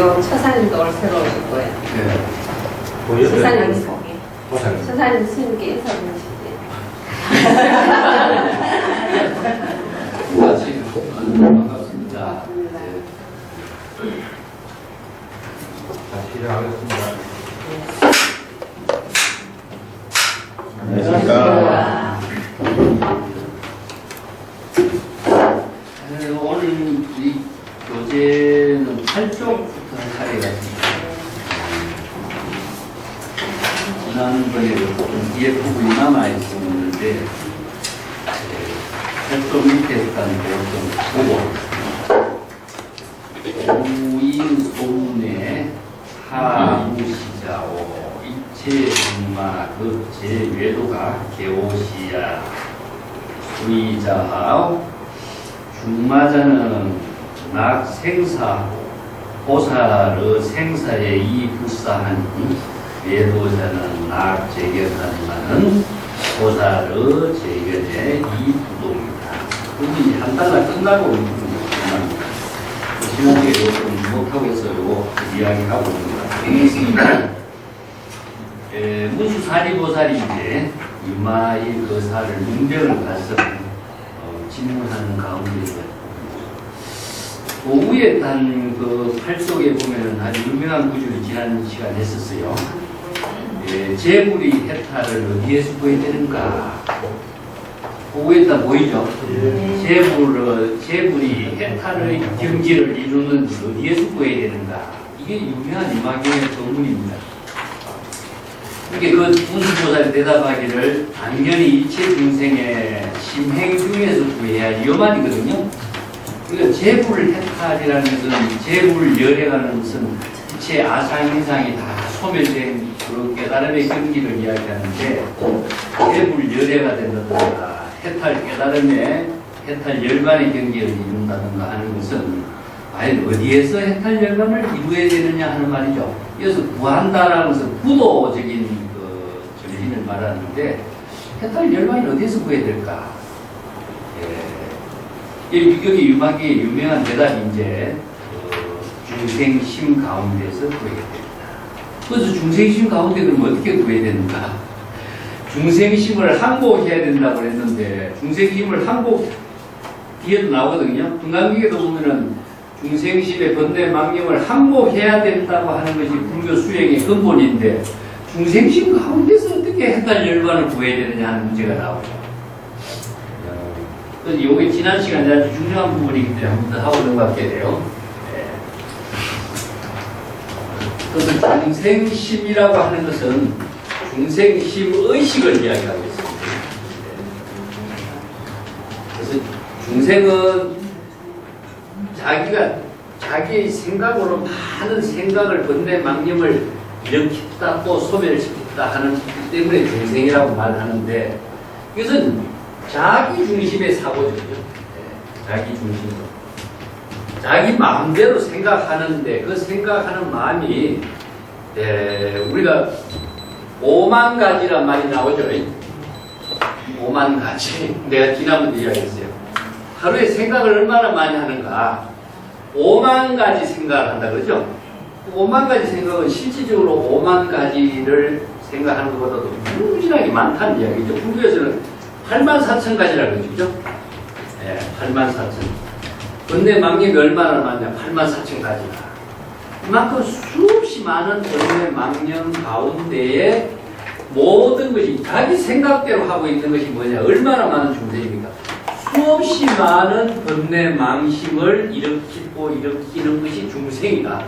그리고 처사님도 올 새로 오실 거예요. 네. 처사님, 보상. 처사님 스님께 인사 좀 해주세요. 다시 반갑습니다. 다시 시작하겠습니다. 안녕하십니까. 오늘 이 교재는 8쪽부터 할 차례가 있습니다. 지난번에 좀 뒤에 부분이 남아있었는데 8쪽 밑에까지 좀 보고 우인 소문에 하무시자오 이체 정마 그 제외도가 개오시야 수의자하오 중마자는 낙 생사하고 보살의 생사에 이 불사하니 외도자는 낙 재견하지만은 보살의 재견에 이 부동이다. 그분이 한 달날 끝나고 있는 부분입니다. 지난주에 좀 못하고 해서 요거 이야기하고 있는 것 같습니다. 문수사리보살이 이제 유마의 거사를 문병을 가서 질문하는 가운데서 오후에 단 그 8쪽에 보면은 아주 유명한 구절이 지난 시간에 했었어요. 재물이 해탈을 어디에서 구해야 되는가? 오후에 다 보이죠? 재물이 해탈의 경지를 이루는 어디에서 구해야 되는가? 이게 유명한 이마경의 법문입니다. 이게 그 문수보살이 대답하기를 당연히 일체 중생의 심행 중에서 구해야지 이 말이거든요. 그러니까 재불 해탈이라는 것은 재불 열애라는 것은 일체 아상이상이 다 소멸된 그 깨달음의 경지를 이야기하는데 재불 열애가 된다든가 해탈 깨달음의 해탈 열반의 경지를 이룬다든가 하는 것은 과연 어디에서 해탈 열반을 이루어야 되느냐 하는 말이죠. 이어서 구한다라는 것은 구도적인 그 정신을 말하는데 해탈 열반이 어디에서 구해야 될까? 여기 유막의 유명한 대답이 이제 중생심 가운데서 구해야 됩니다. 그래서 중생심 가운데 그럼 어떻게 구해야 되는가? 중생심을 항복해야 된다고 했는데 중생심을 항복 뒤에도 나오거든요. 금강경에도 보면은 중생심의 번뇌 망념을 항복해야 된다고 하는 것이 불교 수행의 근본인데 중생심 가운데서 어떻게 해탈 열반을 구해야 되느냐 하는 문제가 나오죠. 그래서 이게 지난 시간에 아주 중요한 부분이기 때문에 한 번 더 하고 넘어가게 돼요. 그래서 중생심이라고 하는 것은 중생심 의식을 이야기하고 있습니다. 그래서 중생은 자기의 생각으로 많은 생각을 번뇌 망념을 일으켰다 또 소멸시켰다 하는 때문에 중생이라고 말하는데 이것은 자기 중심의 사고죠. 자기 중심으로. 자기 마음대로 생각하는데 그 생각하는 마음이 우리가 5만 가지란 말이 나오죠. 5만 가지. 내가 지난번에 이야기했어요. 하루에 생각을 얼마나 많이 하는가. 5만 가지 생각을 한다 그러죠. 5만 가지 생각은 실질적으로 5만 가지를 생각하는 것보다도 무지하게 많다는 이야기죠. 불교에서는 84,000가지라고 그러죠. 84,000. 번뇌 망념이 얼마나 많냐? 84,000가지다. 그만큼 수없이 많은 번뇌 망념 가운데에 모든 것이 자기 생각대로 하고 있는 것이 뭐냐? 얼마나 많은 중생입니까? 수없이 많은 번뇌 망심을 일으키는 것이 중생이다.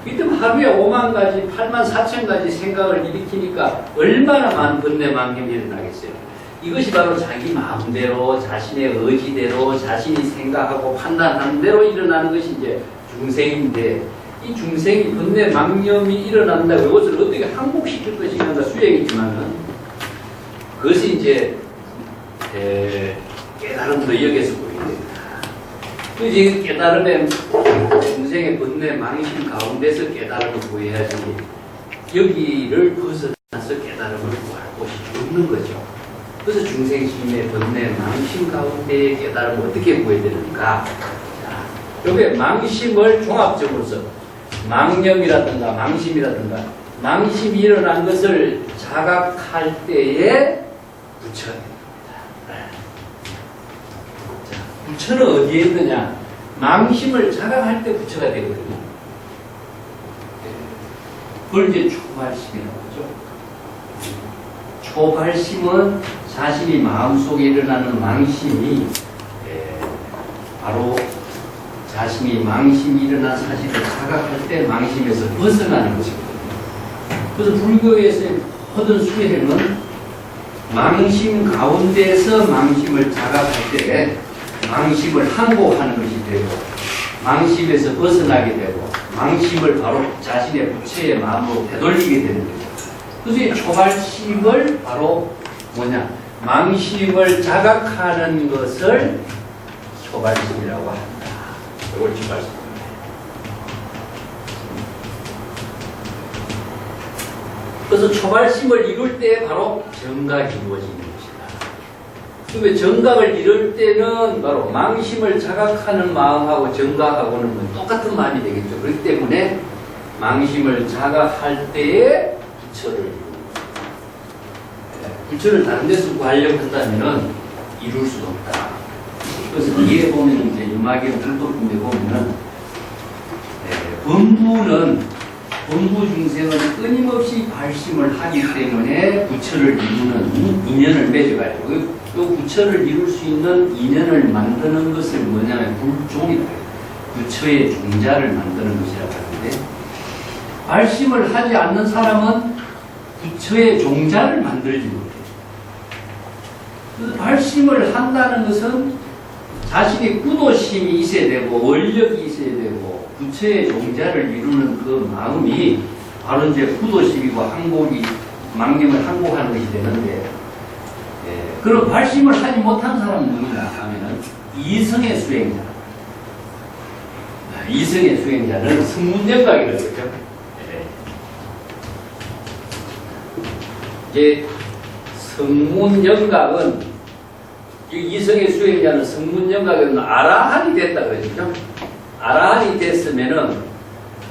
그때 하루에 5만 가지, 84,000가지 생각을 일으키니까 얼마나 많은 번뇌 망념이 일어나겠어요. 이것이 바로 자기 마음대로 자신의 의지대로 자신이 생각하고 판단하는 대로 일어나는 것이 이제 중생인데 이 중생이 번뇌 망념이 일어난다고 이것을 어떻게 항복시킬 것인가 수행이지만은 그것이 이제 깨달음으로 여겨서 보이게 됩니다. 그 깨달음의 중생의 번뇌 망심 가운데서 깨달음을 구해야지 여기를 벗어나서 깨달음을 구할 곳이 없는 거죠. 그래서 중생심의 번뇌 망심 가운데의 깨달음을 어떻게 구해야 되는가? 자, 여기 망심을 종합적으로서 망념이라든가 망심이라든가 망심이 일어난 것을 자각할 때에 부처가 됩니다. 자, 부처는 어디에 있느냐? 망심을 자각할 때 부처가 되거든요. 그걸 이제 초발심이라고 하죠. 초발심은 자신이 마음속에 일어나는 망심이 바로 자신이 망심이 일어난 사실을 자각할 때 망심에서 벗어나는 것이거든요. 그래서 불교에서 모든 수행은 망심 가운데서 망심을 자각할 때 망심을 항복하는 것이 되고 망심에서 벗어나게 되고 망심을 바로 자신의 부처의 마음으로 되돌리게 되는 거죠. 그래서 이 초발심을 바로 뭐냐? 망심을 자각하는 것을 초발심이라고 합니다. 이걸 초발심. 그래서 초발심을 이룰 때 바로 정각이 이루어지는 것이다. 왜 정각을 이룰 때는 바로 망심을 자각하는 마음하고 정각하고는 똑같은 마음이 되겠죠. 그렇기 때문에 망심을 자각할 때에 부처를 이루는 거예요. 부처를 다른 데서 구하려고 한다면 이룰 수 없다. 그래서 뒤에 보면 이제 유마경 불법인데 보면은 범부 중생은 끊임없이 발심을 하기 때문에 부처를 이루는 인연을 맺어가지고 또 부처를 이룰 수 있는 인연을 만드는 것을 뭐냐면 불종이다. 부처의 종자를 만드는 것이라고 하는데 발심을 하지 않는 사람은 부처의 종자를 만들지 못해요. 그래서 발심을 한다는 것은 자신의 구도심이 있어야 되고 원력이 있어야 되고 부처의 종자를 이루는 그 마음이 바로 이제 구도심이고 항복이 망념을 항복하는 것이 되는데 그런 발심을 하지 못한 사람은 누구냐 하면은 이성의 수행자. 이성의 수행자는 승문정각이라고 그러죠. 이제 성문정각은 이성의 수행자는 성문정각은 아라한이 됐다 그러죠. 아라한이 됐으면은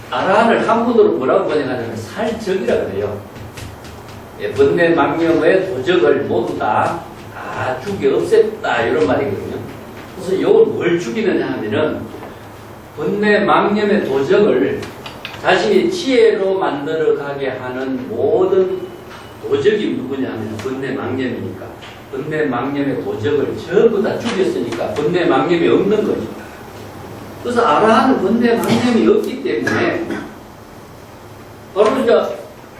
아라한을 한문으로 뭐라고 번역하냐면 살적이라 그래요. 번뇌 망념의 도적을 모두 다 죽여 없앴다 이런 말이거든요. 그래서 이걸 뭘 죽이느냐 하면은 번뇌 망념의 도적을 자신이 지혜로 만들어가게 하는 모든 도적이 누구냐 하면 번뇌 망념이니까 번뇌 망념의 도적을 전부 다 죽였으니까 번뇌 망념이 없는 거죠. 그래서 아라한은 번뇌 망념이 없기 때문에 바로 이제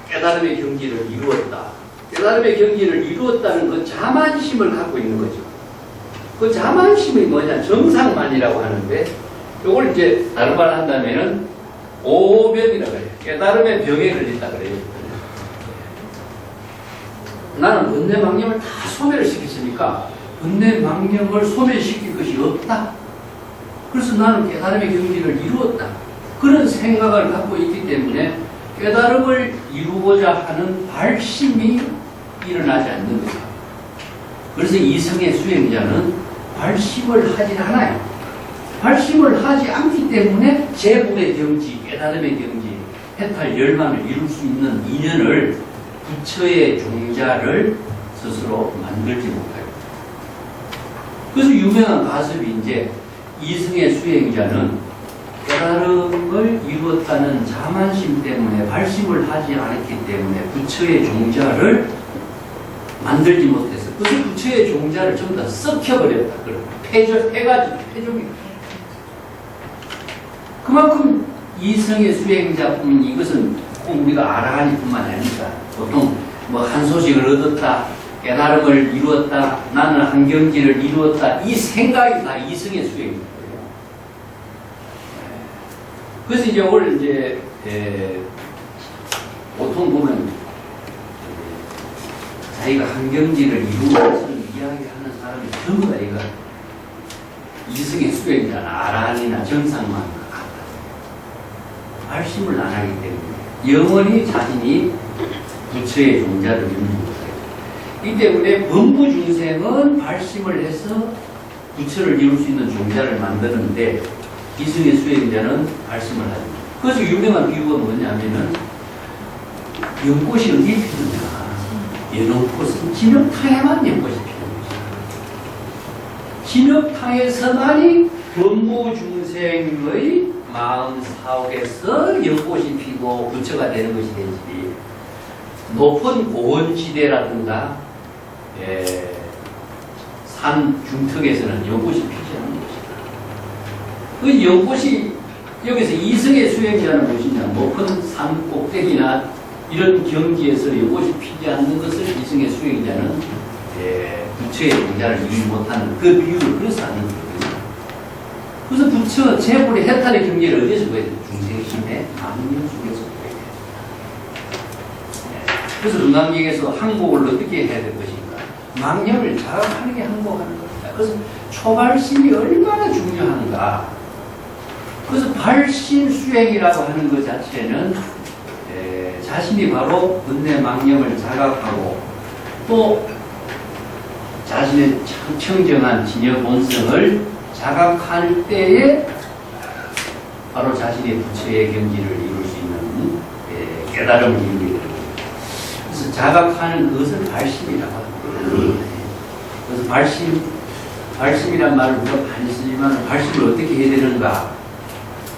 깨달음의 경지를 이루었다. 깨달음의 경지를 이루었다는 그 자만심을 갖고 있는 거죠. 그 자만심이 뭐냐? 정상만이라고 하는데 이걸 이제 다른 말 한다면은 오병이라고 해요. 깨달음의 병에 걸렸다 그래요. 나는 번뇌 망념을 다 소멸을 시켰으니까 번뇌 망념을 소멸시킬 것이 없다. 그래서 나는 깨달음의 경지를 이루었다. 그런 생각을 갖고 있기 때문에 깨달음을 이루고자 하는 발심이 일어나지 않는 거죠. 그래서 이성의 수행자는 발심을 하지 않아요. 발심을 하지 않기 때문에 제국의 경지, 깨달음의 경지, 해탈 열만을 이룰 수 있는 인연을 부처의 종자를 스스로 만들지 못해요. 그래서 유명한 가설이 이제 이성의 수행자는 깨달음을 이루었다는 자만심 때문에 발심을 하지 않았기 때문에 부처의 종자를 만들지 못해서 그래서 부처의 종자를 좀 더 썩혀버렸다. 폐족이 그만큼 이성의 수행자뿐 이것은 꼭 우리가 아라한이뿐만 아니라 보통 뭐 한 소식을 얻었다, 깨달음을 이루었다, 나는 한 경지를 이루었다 이 생각이 다 이성의 수행입니다. 그래서 이제 오늘 이제 보통 보면 자기가 한 경지를 이루는 것을 이야기하는 사람이 전부 다 이거 이성의 수행자나 아라한이나 정상만 같다. 발심을 안 하기 때문에 영원히 자신이 부처의 종자를 이루는 거예요. 이 때문에 범부 중생은 발심을 해서 부처를 이룰 수 있는 종자를 만드는데 이성의 수행자는 발심을 하지 못해요. 그래서 유명한 비유가 뭐냐면은 연꽃이 어디에 피느냐. 연꽃은 진흙탕에만 연꽃이 피는 거죠. 진흙탕에서만이 범부 중생의 마음 사옥에서 연꽃이 피고 부처가 되는 것이 되지. 높은 고원지대라든가 산 중턱에서는 연꽃이 피지 않는 것이다. 그 연꽃이 여기서 이성의 수행자는 무엇이냐? 높은 산 꼭대기나 이런 경지에서 연꽃이 피지 않는 것을 이성의 수행자는 부처의 공자를 이해 못하는 그 비유를 그래서 하는 거거든요. 그래서 부처 재불의 해탈의 경계를 어디서 보여야 돼요? 중생심의 망념 속에서 보여야 돼요. 그래서 금강경에서 항복을 어떻게 해야 될 것인가? 망념을 자각하는 게 항복하는 겁니다. 그래서 초발심이 얼마나 중요한가? 그래서 발심 수행이라고 하는 것 자체는 자신이 바로 본래 망념을 자각하고 또 자신의 청정한 진여 본성을 자각할 때에 바로 자신의 부처의 경지를 이룰 수 있는 깨달음을 이루게 됩니다. 그래서 자각하는 그것을 발심이라고 합니다. 그래서 발심이란 말을 우리가 많이 쓰지만 발심을 어떻게 해야 되는가?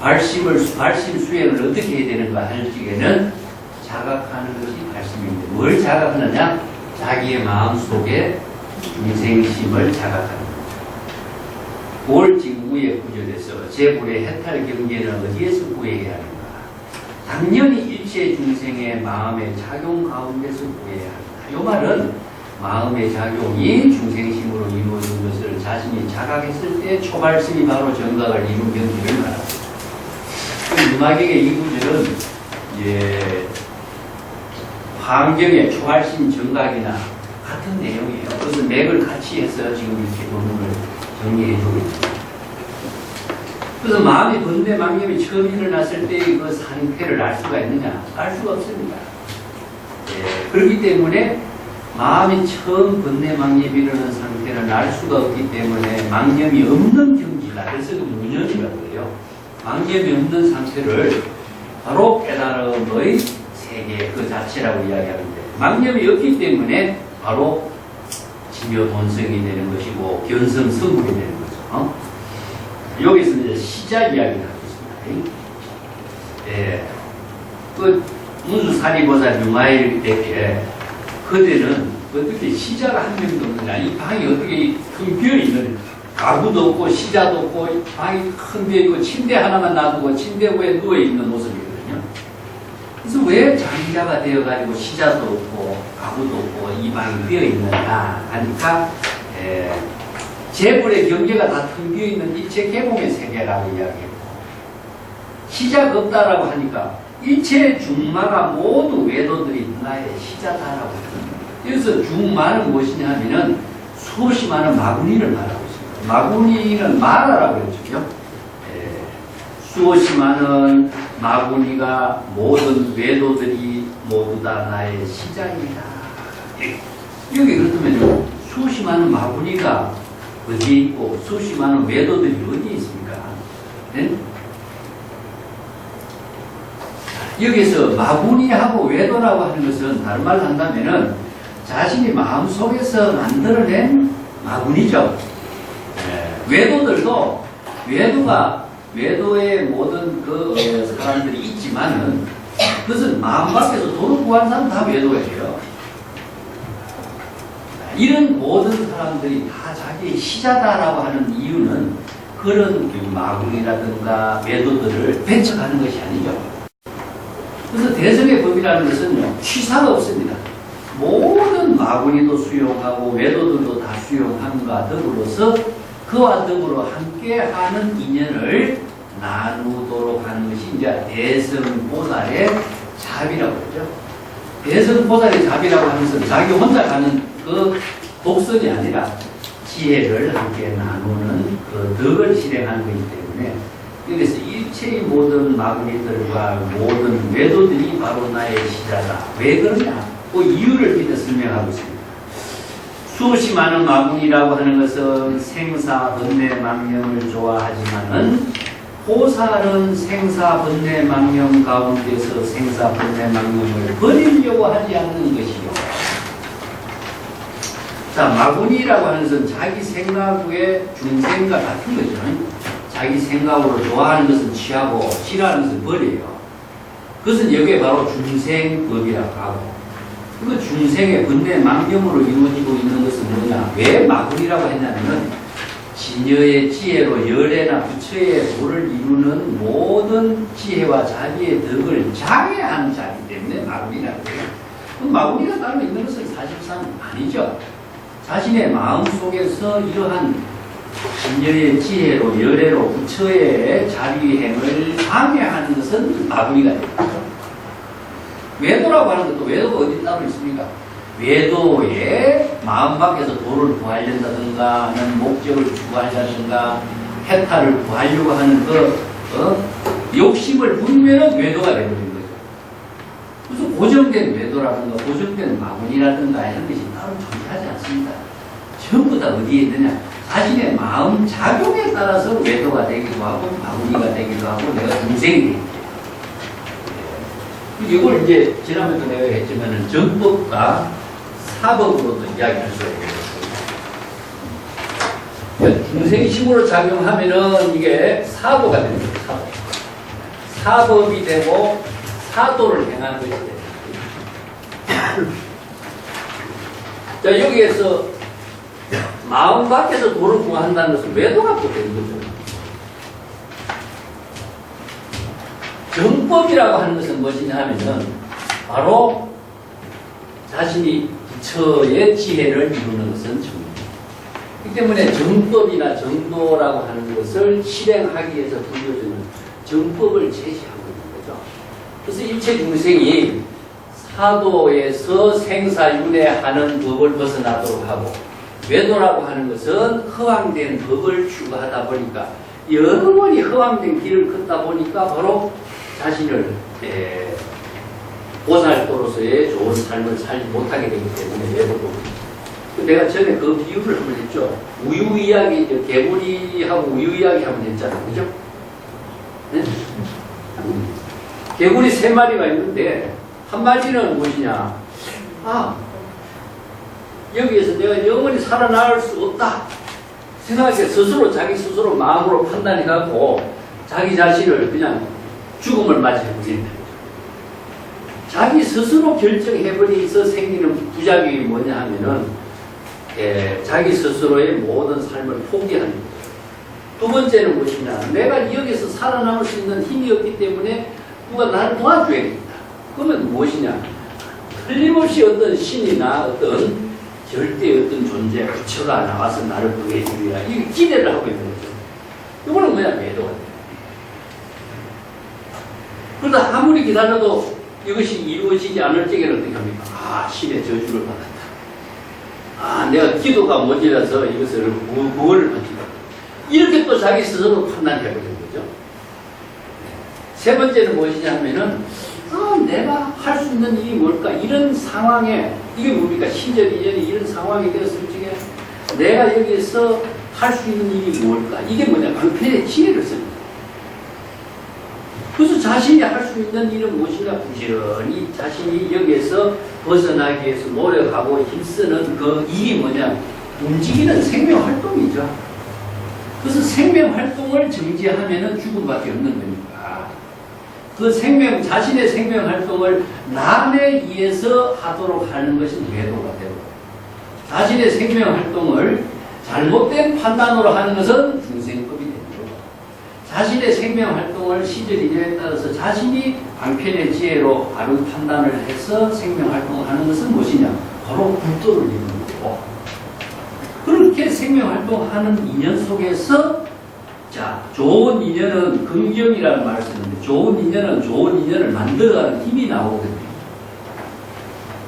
발심 수행을 어떻게 해야 되는가 할 적에는 자각하는 것이 발심인데 뭘 자각하느냐? 자기의 마음속에 중생심을 자각하는 거죠. 뭘 지금 위에 구절에서 제불의 해탈 경계는 어디에서 구해야 하는가? 당연히 일체 중생의 마음의 작용 가운데서 구해야 한다. 이 말은 마음의 작용이 중생심으로 이루어진 것을 자신이 자각했을 때 초발심이 바로 정각을 이룬 경지를 말합니다. 유마경의 이 구절은 환경의 초발심 정각이나 같은 내용이에요. 그래서 맥을 같이 해서 지금 이렇게 본문을 정리해주고 있습니다. 그래서 마음이 번뇌 망념이 처음 일어났을 때 그 상태를 알 수가 있느냐? 알 수가 없습니다. 그렇기 때문에 마음이 처음 번뇌 망념이 일어난 상태를 알 수가 없기 때문에 망념이 없는 경지다. 그래서 그 무념이라고 해요. 망념이 없는 상태를 바로 깨달음의 세계 그 자체라고 이야기하는데 망념이 없기 때문에 바로 지묘 본성이 되는 것이고 견성 성불이 되는 거죠. 여기서 이제 시자 이야기를 하고 있습니다. 그 문수사리보살 유마일 때에 그때는 어떻게 시자가 한 명도 없느냐, 이 방이 어떻게 큰 비어있는 가구도 없고 시자도 없고 방이 큰 비어있고 침대 하나만 놔두고 침대 위에 누워있는 모습이거든요. 그래서 왜 장자가 되어가지고 시자도 없고 가구도 없고 이 방이 비어있느냐 하니까 재불의 경계가 다 텅 비어있는 일체 개공의 세계라고 이야기했고 시자가 없다라고 하니까 일체 중마가 모두 외도들이 나의 시자다라고 합니다. 여기서 중마는 무엇이냐 하면은 수없이 많은 마구니를 말하고 있습니다. 마구니는 마라라고 했죠. 수없이 많은 마구니가 모든 외도들이 모두 다 나의 시자이다. 여기 그렇다면 수없이 많은 마구니가 어디에 있고 수없이 많은 외도들이 어디에 있습니까? 네? 여기서 마구니하고 외도라고 하는 것은 다른 말로 한다면은 자신이 마음속에서 만들어낸 마구니죠. 외도들도 외도의 모든 그 사람들이 있지만은 그것은 마음 밖에서 돈을 구한 사람 다 외도예요. 이런 모든 사람들이 다 자기의 시자다라고 하는 이유는 그런 마구니라든가 외도들을 배척하는 것이 아니죠. 그래서 대성의 법이라는 것은요, 취사가 없습니다. 모든 마구니도 수용하고 외도들도 다 수용함과 더불어서 그와 더불어 함께하는 인연을 나누도록 하는 것이 이제 대성보살의 자비라고 그러죠. 대성보살의 자비라고 하는 것은 자기 혼자 가는 그 독선이 아니라 지혜를 함께 나누는 그 덕을 실행하는 것이기 때문에 여기서 일체의 모든 마구니들과 모든 외도들이 바로 나의 시자다. 왜 그러냐? 그 이유를 밑에 설명하고 있습니다. 수없이 많은 마구니라고 하는 것은 생사, 번뇌, 망념을 좋아하지만은 호사는 생사번뇌망념 가운데서 생사번뇌망념을 버리려고 하지 않는 것이요. 자, 마구니라고 하는 것은 자기 생각의 중생과 같은 거죠. 자기 생각으로 좋아하는 것은 취하고 싫어하는 것은 버려요. 그것은 여기에 바로 중생법이라고 하고, 그 중생의 번뇌망념으로 이루어지고 있는 것은 뭐냐? 왜 마구니라고 했냐면 진여의 지혜로 열애나 부처의 도를 이루는 모든 지혜와 자기의 덕을 장애하는 자이기 때문에 마구니라고 해요. 마구니가 따로 있는 것은 사실상 아니죠. 자신의 마음 속에서 이러한 진여의 지혜로 열애로 부처의 자비행을 방해하는 것은 마구니가 됩니다. 외도라고 하는 것도 외도가 어디 따로 있습니까? 외도에 마음 밖에서 도를 구하려다든가 하는 목적을 추구하려다든가 해탈을 구하려고 하는 욕심을 부리면 외도가 되버린 거죠. 그래서 고정된 외도라든가 고정된 마구니라든가 이런 것이 따로 존재하지 않습니다. 전부 다 어디에 있느냐? 자신의 마음 작용에 따라서 외도가 되기도 하고 마구니가 되기도 하고 내가 중생이 되기도 해요. 이걸 이제 지난번에도 내가 했지만은 정법과 사법으로도 이야기할 수가 있겠습니다. 중생심으로 작용하면은 이게 사도가 되는 거예요. 사도. 사법이 되고 사도를 행하는 것이 됩니다. 자, 여기에서 마음 밖에서 도를 구한다는 것은 외도가 또 되는 거죠. 정법이라고 하는 것은 무엇이냐 하면은 바로 자신이 부처의 지혜를 이루는 것은 정법입니다. 그렇기 때문에 정법이나 정도라고 하는 것을 실행하기 위해서 불려주는 정법을 제시하고 있는 거죠. 그래서 일체 중생이 사도에서 생사윤회하는 법을 벗어나도록 하고, 외도라고 하는 것은 허황된 법을 추구하다 보니까 영원히 허황된 길을 걷다 보니까 바로 자신을 보살도로서의 좋은 삶을 살지 못하게 되기 때문에 외도도. 내가 전에 그 비유를 한번 했죠. 우유 이야기, 개구리하고 우유 이야기 한번 했잖아요. 그죠? 네? 개구리 3마리가 있는데 한 마리는 무엇이냐? 여기에서 내가 영원히 살아날 수 없다 생각해서 스스로 자기 스스로 마음으로 판단해갖고 자기 자신을 그냥 죽음을 맞이해버린다. 자기 스스로 결정해버리면서 생기는 부작용이 뭐냐 하면은 자기 스스로의 모든 삶을 포기하는 거죠. 두 번째는 무엇이냐? 내가 여기서 살아남을 수 있는 힘이 없기 때문에 누가 나를 도와줘야겠다. 그러면 무엇이냐? 틀림없이 어떤 신이나 어떤 절대 어떤 존재, 부처가 나와서 나를 구해주리라. 이게 기대를 하고 있는 거죠. 이거는 뭐냐? 외도가 돼요. 그러다 아무리 기다려도 이것이 이루어지지 않을 적에는 어떻게 합니까? 신의 저주를 받았다. 내가 기도가 모자라서 이것을 구원을 받지다. 이렇게 또 자기 스스로 판단해버리는 거죠. 세 번째는 무엇이냐 하면은, 내가 할 수 있는 일이 뭘까? 이런 상황에, 이게 뭡니까? 신전 이전이 이런 상황이 되었을 적에 내가 여기서 할 수 있는 일이 뭘까? 이게 뭐냐? 방편의 지혜를 씁니다. 그래서 자신이 할 수 있는 일은 무엇이냐? 부지런히 자신이 여기에서 벗어나기 위해서 노력하고 힘쓰는 그 일이 뭐냐? 움직이는 생명활동이죠. 그래서 생명활동을 정지하면은 죽음밖에 없는 겁니다. 그 자신의 생명활동을 남에 의해서 하도록 하는 것이 외도가 되고, 자신의 생명활동을 잘못된 판단으로 하는 것은 중생법이 되는 거고, 자신의 생명활동을 시절이냐에 따라서 자신이 방편의 지혜로 바른 판단을 해서 생명활동을 하는 것은 무엇이냐? 바로 불도를 이루는 거고, 그렇게 생명활동하는 인연 속에서 좋은 인연은 긍정이라는 말을 쓰는데, 좋은 인연은 좋은 인연을 만들어가는 힘이 나오거든요.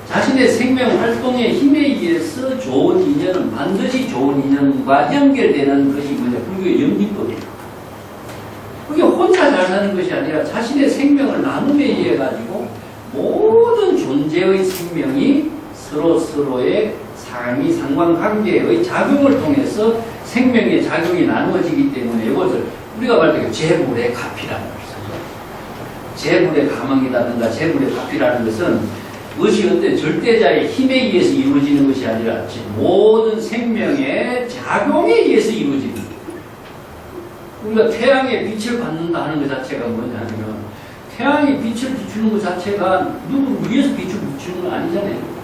자신의 생명활동의 힘에 의해서 좋은 인연은 반드시 좋은 인연과 연결되는 것이 뭐냐? 불교의 연기법이에요. 그게 혼자 잘 사는 것이 아니라 자신의 생명을 나눔에 의해 가지고 모든 존재의 생명이 서로의 상관관계의 작용을 통해서 생명의 작용이 나누어지기 때문에 이것을 우리가 말할 때 재물의 가피라는 걸 쓰죠. 재물의 가망이라든가 재물의 가피라는 것은 그것이 어떤 절대자의 힘에 의해서 이루어지는 것이 아니라 모든 생명의 작용에 의해서 이루어지는 거예요. 우리가 태양의 빛을 받는다 하는 것 자체가 뭐냐면 태양이 빛을 비추는 것 자체가 누구 위에서 빛을 비추는 건 아니잖아요.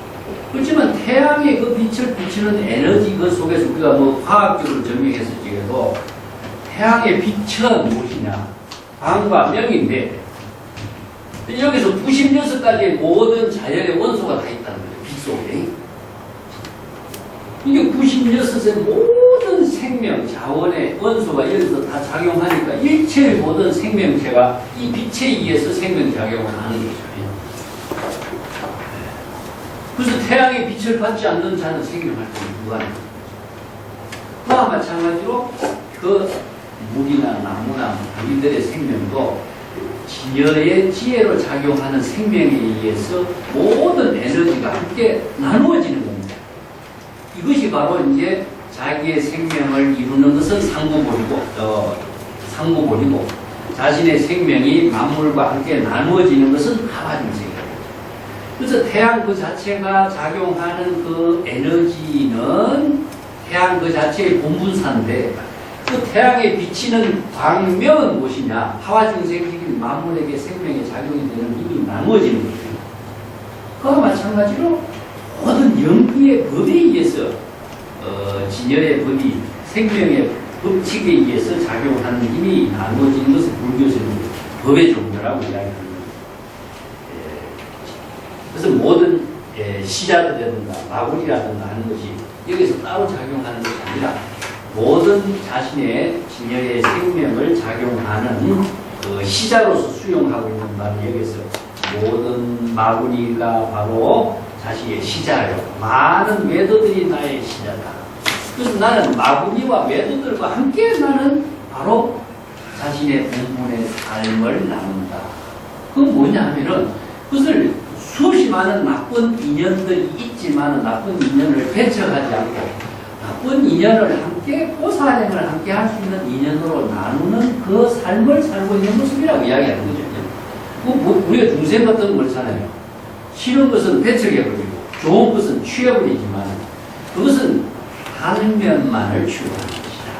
그렇지만 태양의 그 빛을 비추는 에너지 그 속에서 우리가 뭐 과학적으로 증명해서 찍어도 태양의 빛은 무엇이냐? 광과 명인데 여기서 96가지의 모든 자연의 원소가 다 있다는 거예요. 빛 속에. 이게 96의 모든 생명, 자원의 원소가 여기서 다 작용하니까 일체의 모든 생명체가 이 빛에 의해서 생명작용을 하는 거죠. 그래서 태양의 빛을 받지 않는 자는 생명활동이 불가능합니다. 그와 마찬가지로 그 물이나 나무나 우리들의 생명도 진여의 지혜로 작용하는 생명에 의해서 모든 에너지가 함께 나누어지는 겁니다. 이것이 바로 이제 자기의 생명을 이루는 것은 상구본이고 자신의 생명이 만물과 함께 나누어지는 것은 하와중생이에요. 그래서 태양 그 자체가 작용하는 그 에너지는 태양 그 자체의 본분사인데 그 태양에 비치는 광명은 무엇이냐? 하와중생적인 만물에게 생명의 작용이 되는 힘이 나누어지는 거예요. 그와 마찬가지로 모든 영구의 법에 의해서 진여의 법이 생명의 법칙에 의해서 작용하는 힘이 나누어지는 것을 불교에서는 법의 종교라고 이야기합니다. 그래서 모든 시자라든가 마구리라든가 하는 것이 여기서 따로 작용하는 것이 아니라 모든 자신의 진여의 생명을 작용하는 그 시자로서 수용하고 있는 바로 여기서 모든 마구니가 바로 자신의 시자요. 많은 매도들이 나의 시자다. 그래서 나는 마구니와 매도들과 함께 나는 바로 자신의 본분의 삶을 나눈다. 그건 뭐냐 하면은 그것을 수없이 많은 나쁜 인연들이 있지만 나쁜 인연을 배척하지 않고 나쁜 인연을 함께 보살행을 함께 할 수 있는 인연으로 나누는 그 삶을 살고 있는 모습이라고 이야기하는 거죠. 우리가 중생 같은 건 그렇잖아요. 싫은 것은 배척해버리고 좋은 것은 취해버리지만 그것은 한 면만을 추구하는 것이다.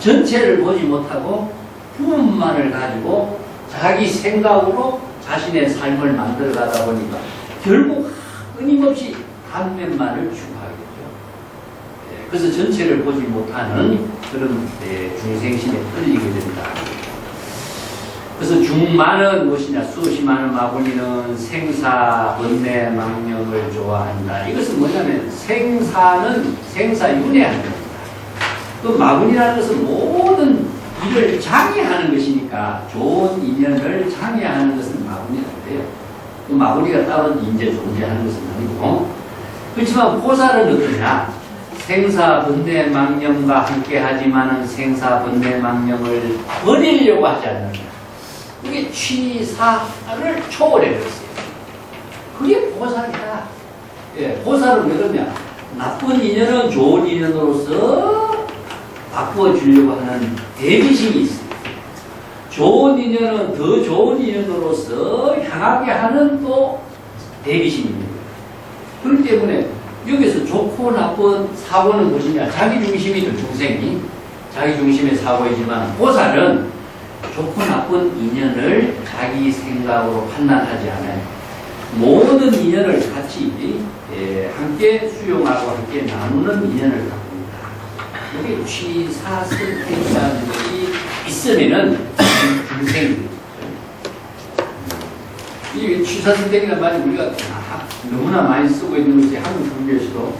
전체를 보지 못하고 부분만을 가지고 자기 생각으로 자신의 삶을 만들어가다 보니까 결국 끊임없이 한 면만을 추구하겠죠. 그래서 전체를 보지 못하는 그런 중생심에 끌리게 된다. 그래서 중만은 무엇이냐? 수없이 많은 마구니는 생사, 번뇌, 망령을 좋아한다. 이것은 뭐냐면 생사는 생사윤회하는 겁니다. 그 마구니라는 것은 모든 일을 장애하는 것이니까 좋은 인연을 장애하는 것은 마구니인데요. 그 마구니가 따로 인제 존재하는 것은 아니고 그렇지만 보살은 어떠냐? 생사, 번뇌, 망령과 함께 하지만은 생사, 번뇌, 망령을 버리려고 하지 않는다. 그게 취사를 초월해버렸어요. 그게 보살이다. 예, 보살은 왜 그러냐? 나쁜 인연은 좋은 인연으로서 바꿔주려고 하는 대비심이 있습니다. 좋은 인연은 더 좋은 인연으로서 향하게 하는 또 대비심입니다. 그렇기 때문에 여기서 좋고 나쁜 사고는 무엇이냐? 자기 중심이죠, 중생이. 자기 중심의 사고이지만 보살은 좋고 나쁜 인연을 자기 생각으로 판단하지 않아요. 모든 인연을 같이 함께 수용하고 함께 나누는 인연을 갖고 있다. 여기 취사선택자들이 있으면은 중생입니다. 이 취사선택이라는 말이 우리가 너무나 많이 쓰고 있는 것이 한국 불교에서도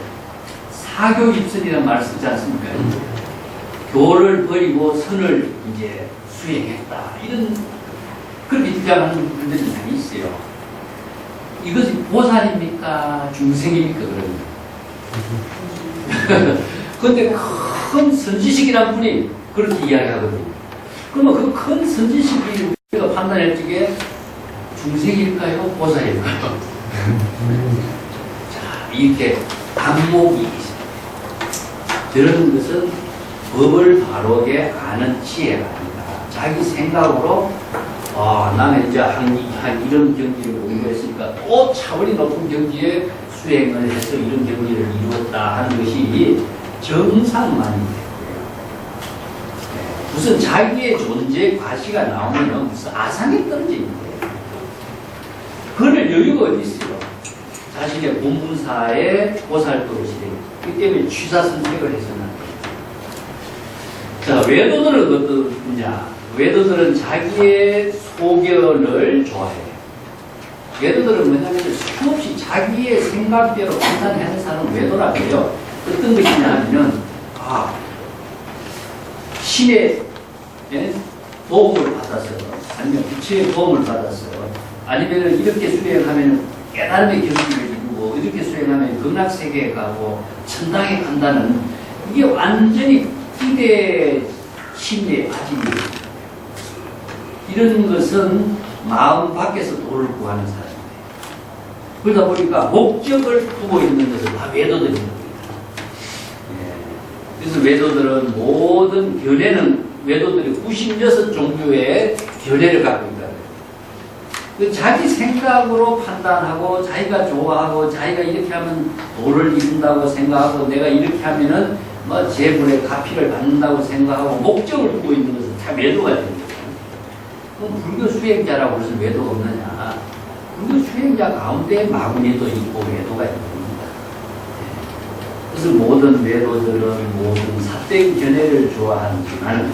사교입선이라는 말을 쓰지 않습니까? 교를 버리고 선을 이제 수행했다. 이런 그렇게 주장하는 분들이 많이 있어요. 이것이 보살입니까? 중생입니까? 그러면. 그런데 큰 선지식이라는 분이 그렇게 이야기하거든요. 그러면 그 큰 선지식이 우리가 판단할 적에 중생일까요? 보살일까요? 자, 이렇게 안목이 있습니다. 저런 것은 법을 바르게 아는 지혜가 아니다. 자기 생각으로 나는 이제 이런 경지를 공부했으니까 또 차원이 높은 경지에 수행을 해서 이런 경지를 이루었다 하는 것이 정상만입니다. 무슨 자기의 존재 과시가 나오면 무슨 아상에 떨어지는 거예요. 그럴 여유가 어디 있어요? 자신의 본문사에 보살도를 실행. 그 때문에 취사 선택을 해서는 자, 외도들은 어떠냐? 외도들은 자기의 소견을 좋아해요. 외도들은 뭐냐면 수없이 자기의 생각대로 판단하는 사람은 외도라고 해요. 어떤 것이냐 하면 신의 도움을 받았어요. 아니면 부처의 도움을 받았어요. 아니면 이렇게 수행하면 깨달음의 경지를 이루고 이렇게 수행하면 극락세계에 가고 천당에 간다는 이게 완전히 기대 심리의 아직입니다. 이런 것은 마음 밖에서 도를 구하는 사람입니다. 그러다 보니까 목적을 두고 있는 것은 다 외도들입니다. 그래서 외도들은 모든 견해는 외도들이 96종류의 견해를 갖고 있다. 그 자기 생각으로 판단하고 자기가 좋아하고 자기가 이렇게 하면 도를 이룬다고 생각하고 내가 이렇게 하면은 재물의 가피를 받는다고 생각하고 목적을 두고 있는 것은 다 외도가 됩니다. 그럼 불교 수행자라고 무슨 외도가 없느냐? 불교 수행자 가운데 마구니도 있고 외도가 있습니다. 그래서 모든 외도들은 모든 삿된 견해를 좋아하지만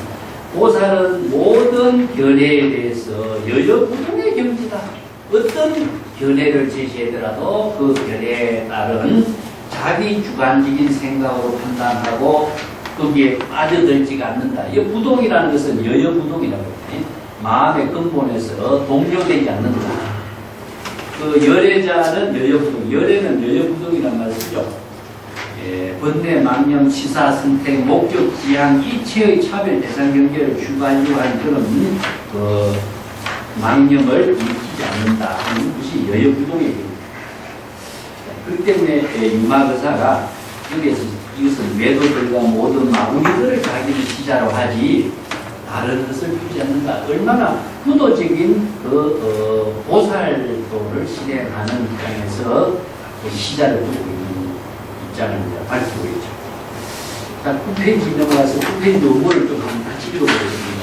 보살은 모든 견해에 대해서 여여부동의 경지다. 어떤 견해를 제시하더라도 그 견해에 따른 자기 주관적인 생각으로 판단하고 거기에 빠져들지가 않는다. 이 부동이라는 것은 여여부동이라고 해요. 마음의 근본에서 동요되지 않는다. 그 열애자는 여여부동, 열애는 여여부동이라는 말을 쓰죠. 번뇌, 망념, 시사, 선택, 목적, 지향, 이체의 차별 대상 경계를 주관하려고 하는 그런 그 망념을 일으키지 않는다 하는 것이 여여부동입니다. 그렇기 때문에 유마거사가 여기에서 이것은 외도들과 모든 마구니들을 자기를 시자로 하지 다른 것을 두지 않는다. 얼마나 구도적인 보살도를 실행하는 입장에서 시자를 두고 있는 입장을 밝히고 있죠. 자, 9페이지 넘어가서 9페이지 논문을 좀 한번 같이 읽어보겠습니다.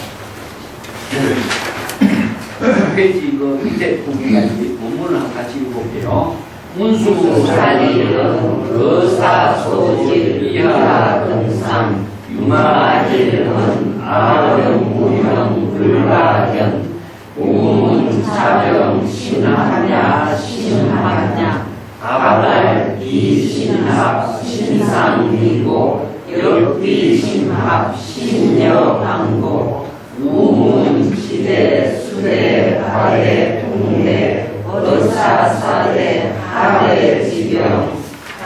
9페이지 이거 밑에 부분까지 논문을 한번 같이 읽어볼게요. 운수사리는 거사소질 이하 등상 유마질은 아령무형 불가견 우문사령 신하냐 신하냐 가발 이신합 신상이고 역비신합 신여방고 우문시대 수대 발해 동대 어사사대 하대 지병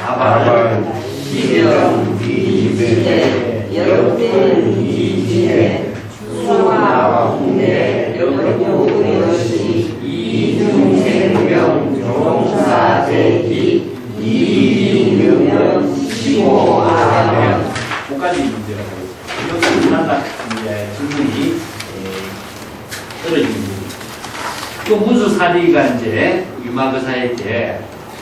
가발 지병 비지대 역대 이지대 수화 홍대 역도여시 이중생명 종사대기 이유명 시고아명 고까지 문제가 되겠습니다. 이것은 하나 질문이 떨어집니다. 그 문수사리가 이제 유마거사에게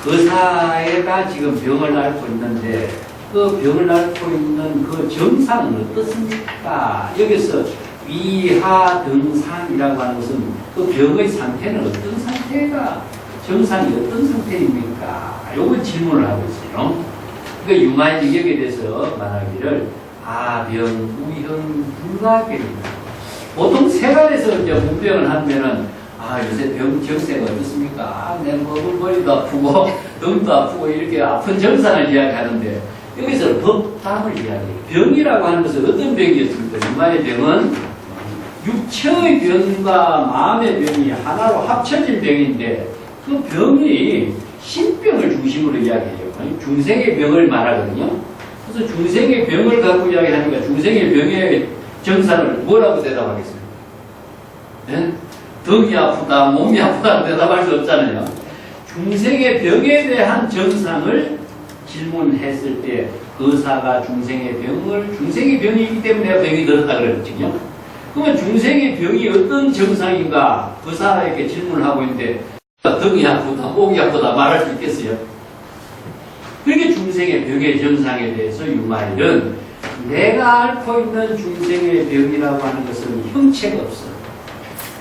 거사가 지금 병을 앓고 있는데 그 병을 앓고 있는 그 정상은 어떻습니까? 여기서 위하 등상이라고 하는 것은 그 병의 상태는 어떤 상태가 정상이 어떤 상태입니까? 요걸 질문을 하고 있어요. 그 유마의 능력에 대해서 말하기를 병, 우형, 불가견입니다. 보통 세간에서 이제 문병을 하면은 요새 병 정세가 어떻습니까? 내 머리도 아프고 등도 아프고 이렇게 아픈 정상을 이야기하는데 여기서 법담을 이야기해요. 병이라고 하는 것은 어떤 병이었습니까? 유마의 병은 육체의 병과 마음의 병이 하나로 합쳐진 병인데 그 병이 신병을 중심으로 이야기해요. 중생의 병을 말하거든요. 그래서 중생의 병을 갖고 이야기하니까 중생의 병의 정상을 뭐라고 대답하겠습니까? 네? 덕이 아프다, 몸이 아프다 대답할 수 없잖아요. 중생의 병에 대한 정상을 질문했을 때 거사가 중생의 병이 있기 때문에 병이 들었다 그랬거든요. 그러면 중생의 병이 어떤 정상인가? 의사에게 질문을 하고 있는데 등이 아프다, 목이 아프다 말할 수 있겠어요? 그러니까 중생의 병의 정상에 대해서 유마일은 내가 앓고 있는 중생의 병이라고 하는 것은 형체가 없어.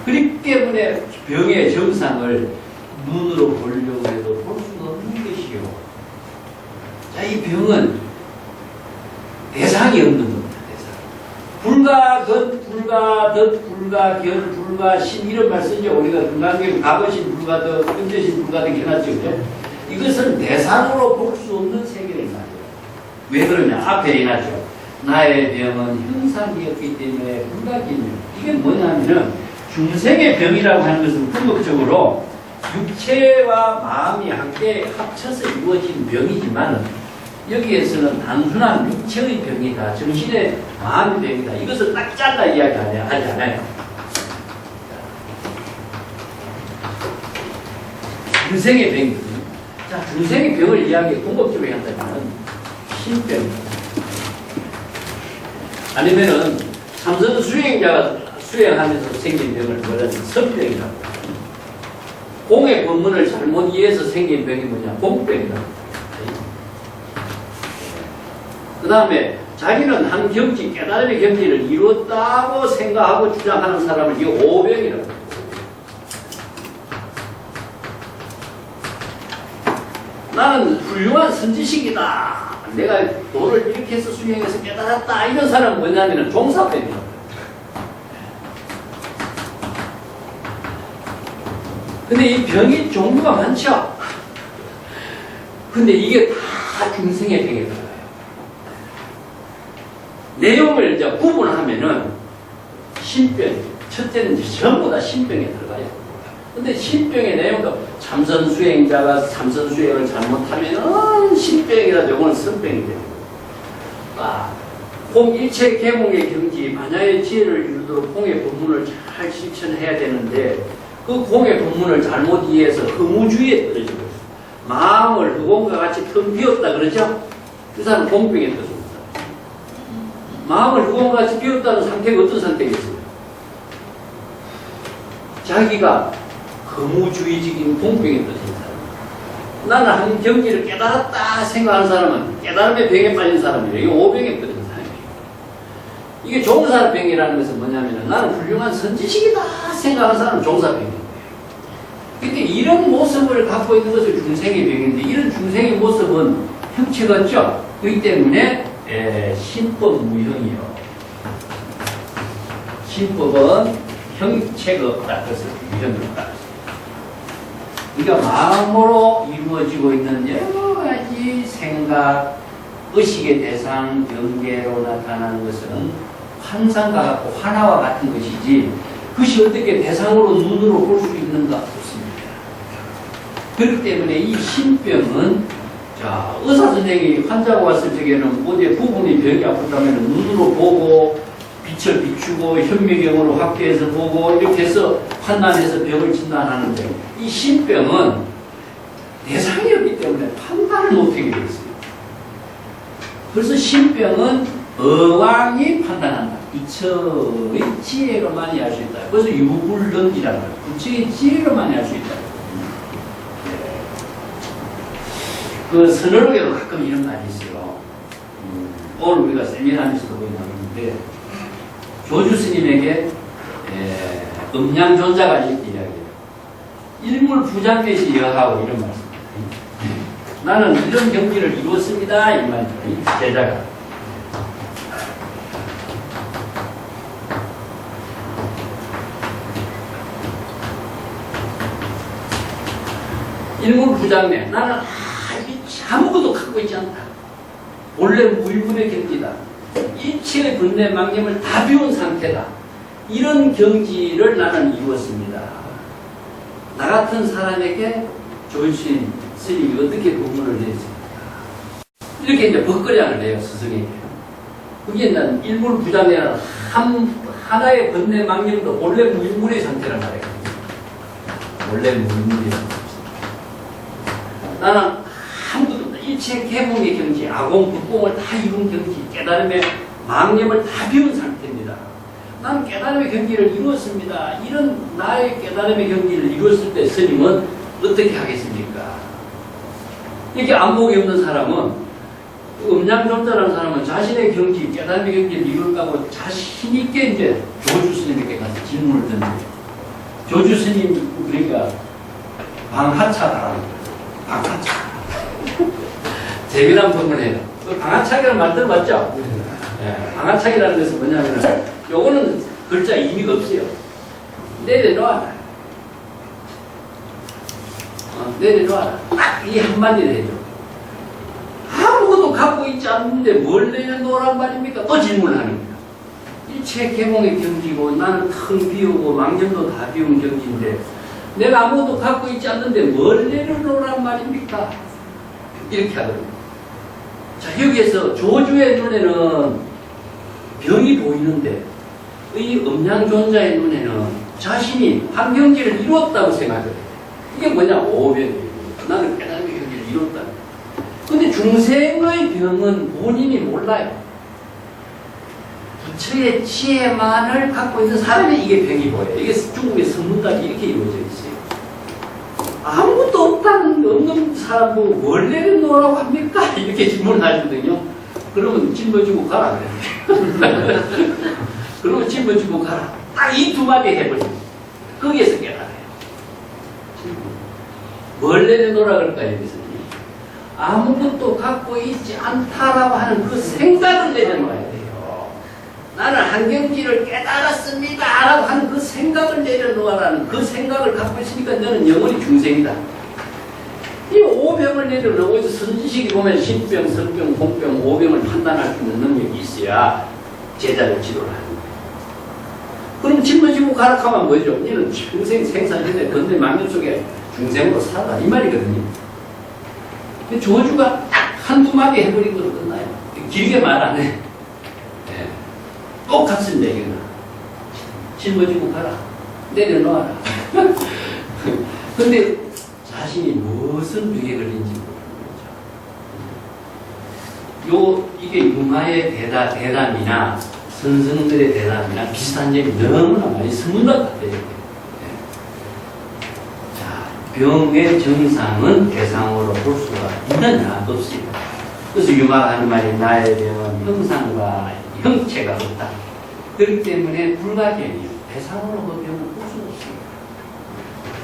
그렇기 때문에 병의 정상을 눈으로 보려고 해도 볼 수가 없는 것이요. 자, 이 병은 대상이 없는 겁니다. 불가근, 불가덕, 불가결, 불가신 이런 말 쓰죠. 우리가 금강경 가거신, 불가덕, 근저신, 불가덕 해놨죠. 그죠? 이것은 대상으로 볼 수 없는 세계를 말해요. 왜 그러냐? 앞에 해놨죠. 나의 병은 형상이었기 때문에 불가기입니다. 이게 뭐냐면은 중생의 병이라고 하는 것은 궁극적으로 육체와 마음이 함께 합쳐서 이루어진 병이지만 여기에서는 단순한 육체의 병이다, 정신의 마음의 병이다. 이것을 딱 잘라 이야기하지 않아요. 중생의 병이거든요. 자, 중생의 병을 이야기 궁극적으로 한다면 신병. 아니면은 참선 수행자가 수행하면서 생긴 병을 뭐라는 선병이라고. 공의 법문을 잘못 이해해서 생긴 병이 뭐냐? 공병이라고. 그 다음에 자기는 한 경지, 깨달음의 경지를 이뤘다고 생각하고 주장하는 사람을 이 오병이라고 해요. 나는 훌륭한 선지식이다. 내가 도를 이렇게 해서 수행해서 깨달았다. 이런 사람은 뭐냐면 종사병이라고 해요. 근데 이 병이 종류가 많죠? 근데 이게 다 중생의 병에 들어가요. 내용을 이제 구분하면은 신병, 첫째는 전부 다 신병에 들어가요. 근데 신병의 내용도 참선 수행자가 참선 수행을 잘못하면은 신병이라 요거는 선병이 됩니다. 일체 계몽의 경지, 만야의 지혜를 이루도록 공의 법문을 잘 실천해야 되는데 그 공의 법문을 잘못 이해해서 허무주의에 떨어지고 있어요. 마음을 흑공과 같이 텅 비웠다 그러죠? 그 사람은 공병에 떨어집니다. 마음을 흑공과 같이 비웠다는 상태가 어떤 상태겠어요? 자기가 허무주의적인 공병에 떨어진 사람. 나는 한 경지를 깨달았다 생각하는 사람은 깨달음의 병에 빠진 사람이에요. 이게 오병에 떨어진 사람이에요. 이게 종사병이라는 것은 뭐냐면 나는 훌륭한 선지식이다 생각하는 사람은 종사병이에요. 그러니까 이런 모습을 갖고 있는 것을 중생의 병인데 이런 중생의 모습은 형체가 없죠. 그렇기 때문에 신법 무형이요. 신법은 형체가 없다. 그래서 무형이 없다. 그러니까 마음으로 이루어지고 있는 여러 가지 생각, 의식의 대상, 경계로 나타나는 것은 환상과 같고 환화와 같은 것이지 그것이 어떻게 대상으로 눈으로 볼 수 있는가 없습니다. 그렇기 때문에 이 신병은 자, 의사 선생이 환자가 왔을 적에는 어디에 부분이 병이 아프다면 눈으로 보고 빛을 비추고 현미경으로 확대해서 보고 이렇게 해서 판단해서 병을 진단하는데 이 신병은 대상이 없기 때문에 판단을 못하게 되어 있어요. 그래서 신병은 어왕이 판단한다. 부처의 지혜로만이 알 수 있다. 그래서 유불능이라는 거예요. 부처의 지혜로만이 알 수 있다. 그 선언록에도 가끔 이런 말이 있어요. 오늘 우리가 세미나에서도 거의 나오는데 조주 스님에게 음양존자가 이렇게 이야기해요. 일물부장내시 여하고 이런 말씀. 나는 이런 경지를 이루었습니다. 이 말이죠. 제자가. 일물부장내. 나는 아무것도 갖고 있지 않다. 원래 무일문의 경지다. 일체의 분내 망념을 다 비운 상태다. 이런 경지를 나는 이루었습니다. 나 같은 사람에게 조주스님 스님이 어떻게 법문을 내렸습니까? 이렇게 이제 벗거량을 내요, 스승에게. 그게 난 일물부장내라는 하나의 번뇌 망념도 원래 무일문의 상태란 말이에요. 원래 무일문이라는 거죠. 나는 아무것도 일체 계몽의 경지, 아공, 불공을 다 이룬 경지, 깨달음의 망념을 다 비운 상태입니다. 나는 깨달음의 경지를 이루었습니다. 이런 나의 깨달음의 경지를 이루었을 때 스님은 어떻게 하겠습니까? 이렇게 안목이 없는 사람은, 음양존자라는 사람은 자신의 경지, 깨달음의 경지를 이룰까고 자신있게 이제 조주 스님에게 가서 질문을 던져요. 조주 스님, 그러니까 방하차라는 거예요. 방하차. 재미난 부분이에요. 방하차기라는 말 들어봤죠? 네. 방하차기라는 것은 뭐냐면, 요거는 글자 의미가 없어요. 내려놔라. 내려놔라. 딱 이 한마디를 해줘. 아무것도 갖고 있지 않는데 뭘 내려놓으란 말입니까? 또 질문을 하는 거야. 일체 개몽의 경지고 나는 텅 비우고 망념도 다 비운 경지인데 내가 아무것도 갖고 있지 않는데 뭘 내려놓으란 말입니까? 이렇게 하거든요. 자, 여기에서 조주의 눈에는 병이 보이는데 이 음양존자의 눈에는 자신이 한 경지를 이루었다고 생각해요. 이게 뭐냐? 오변이에요. 나는 깨달음의 경지를 이뤘다. 근데 중생의 병은 본인이 몰라요. 부처의 지혜만을 갖고 있는 사람이 이게 병이 보여요. 이게 중국의 선문답이 이렇게 이루어져 있어요. 아무것도 없는 사람 보고 뭘 내려놓으라고 합니까? 이렇게 질문하시거든요. 그러면 짊어지고 가라 그래요. 그러면 짊어지고 가라. 딱 이 두 마디 해버려요. 거기에서 깨달아요. 뭘 내려놓으라 그럴까요, 여기서? 아무것도 갖고 있지 않다라고 하는 그 생각을 내려놓아야 돼요. 나는 한경지를 깨달았습니다 라고 하는 그 생각을 내려놓으라는 그 생각을 갖고 있으니까 너는 영원히 중생이다. 이 오병을 내려놓고 선지식이 보면 신병, 설병, 홍병, 오병을 판단할 수 있는 능력이 있어야 제자를 지도를 하는 거예요. 그럼 짊어지고 가락하면 뭐죠? 너는 평생 생사시대 건대 망념 속에 중생으로 살아라 이 말이거든요. 조주가 딱 한두 마디 해버리고 끝나요. 길게 말 안 해. 네. 똑같습니다, 이거는. 짊어지고 가라. 내려놓아라. 근데 자신이 무슨 병에 걸린지 모르는 거죠. 이게 융화의 대담이나 선생들의 대담이나 비슷한 점이 너무나 많이 스물다 같아요. 병의 정상은 대상으로 볼 수가 있느냐 없습니다. 그래서 유마가 하는 말이 나의 병은 형상과 형체가 없다. 그렇기 때문에 불가견이에요. 대상으로 그 병을 볼 수가 없습니다.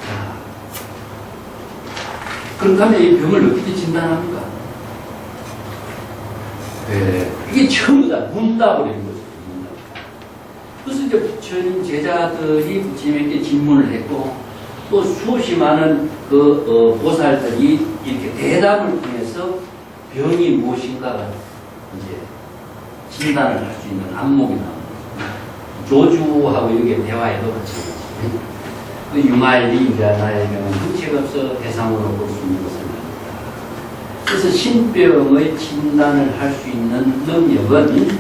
자, 그렇다면 이 병을 어떻게 진단합니까? 이게 전부 다 문답을 해준 거죠. 그래서 이제 부처님 제자들이 부처님에게 질문을 했고 또 수없이 많은 보살들이 이렇게 대담을 통해서 병이 무엇인가가 이제 진단을 할 수 있는 안목이 나옵니다. 조주하고 이렇게 대화해도 마찬가지. 융화일이 이제 나의 병은 형체가 없어 대상으로 볼 수 있는 것을 말합니다. 그래서 신병의 진단을 할 수 있는 능력은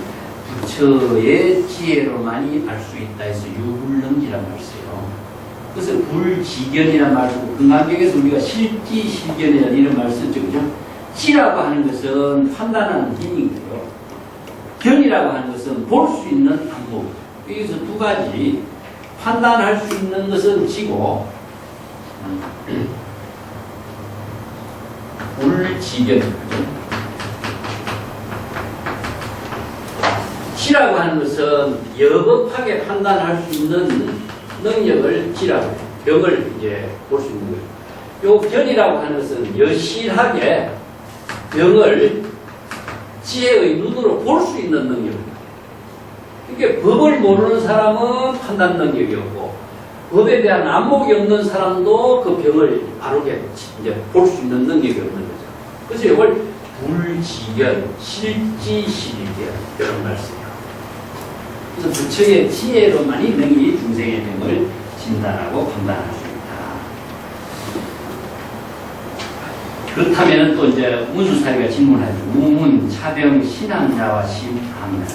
부처의 지혜로만이 알 수 있다 해서 유불능지라고 할 수 있어요. 그래서 불지견이라는 말 쓰고 금강경에서 우리가 실지실견이라는 이런 말을 썼죠. 그죠? 지라고 하는 것은 판단하는 힘이고요. 견이라고 하는 것은 볼 수 있는 안목이죠. 여기서 두 가지 판단할 수 있는 것은 지고 불지견 지라고 하는 것은 여법하게 판단할 수 있는 능력을 지라고 해요. 병을 이제 볼 수 있는 거예요. 요 견이라고 하는 것은 여실하게 병을 지혜의 눈으로 볼 수 있는 능력입니다. 그러니까 법을 모르는 사람은 판단 능력이 없고 법에 대한 안목이 없는 사람도 그 병을 바르게 이제 볼 수 있는 능력이 없는 거죠. 그래서 이걸 불지견, 실지실견 이런 말씀이에요. 그래서 부처의 지혜로만이 능히 중생의 병을 진단하고 판단할 수 있다. 그렇다면 또 이제 문수사리가 질문하죠. 우문, 차병, 신앙자와 심함이라.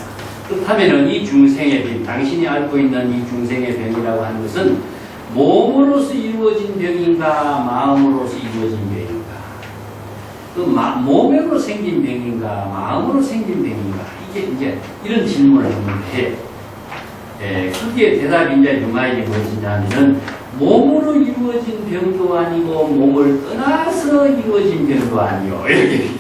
그렇다면 이 중생의 병, 당신이 앓고 있는 이 중생의 병이라고 하는 것은 몸으로서 이루어진 병인가, 마음으로서 이루어진 병인가? 그 몸으로 생긴 병인가, 마음으로 생긴 병인가? 이게 이제 이런 질문을 한번 해요. 거기에 대답이 이제 융화일이 무엇이냐면은 몸으로 이루어진 병도 아니고 몸을 떠나서 이루어진 병도 아니요. 이렇게.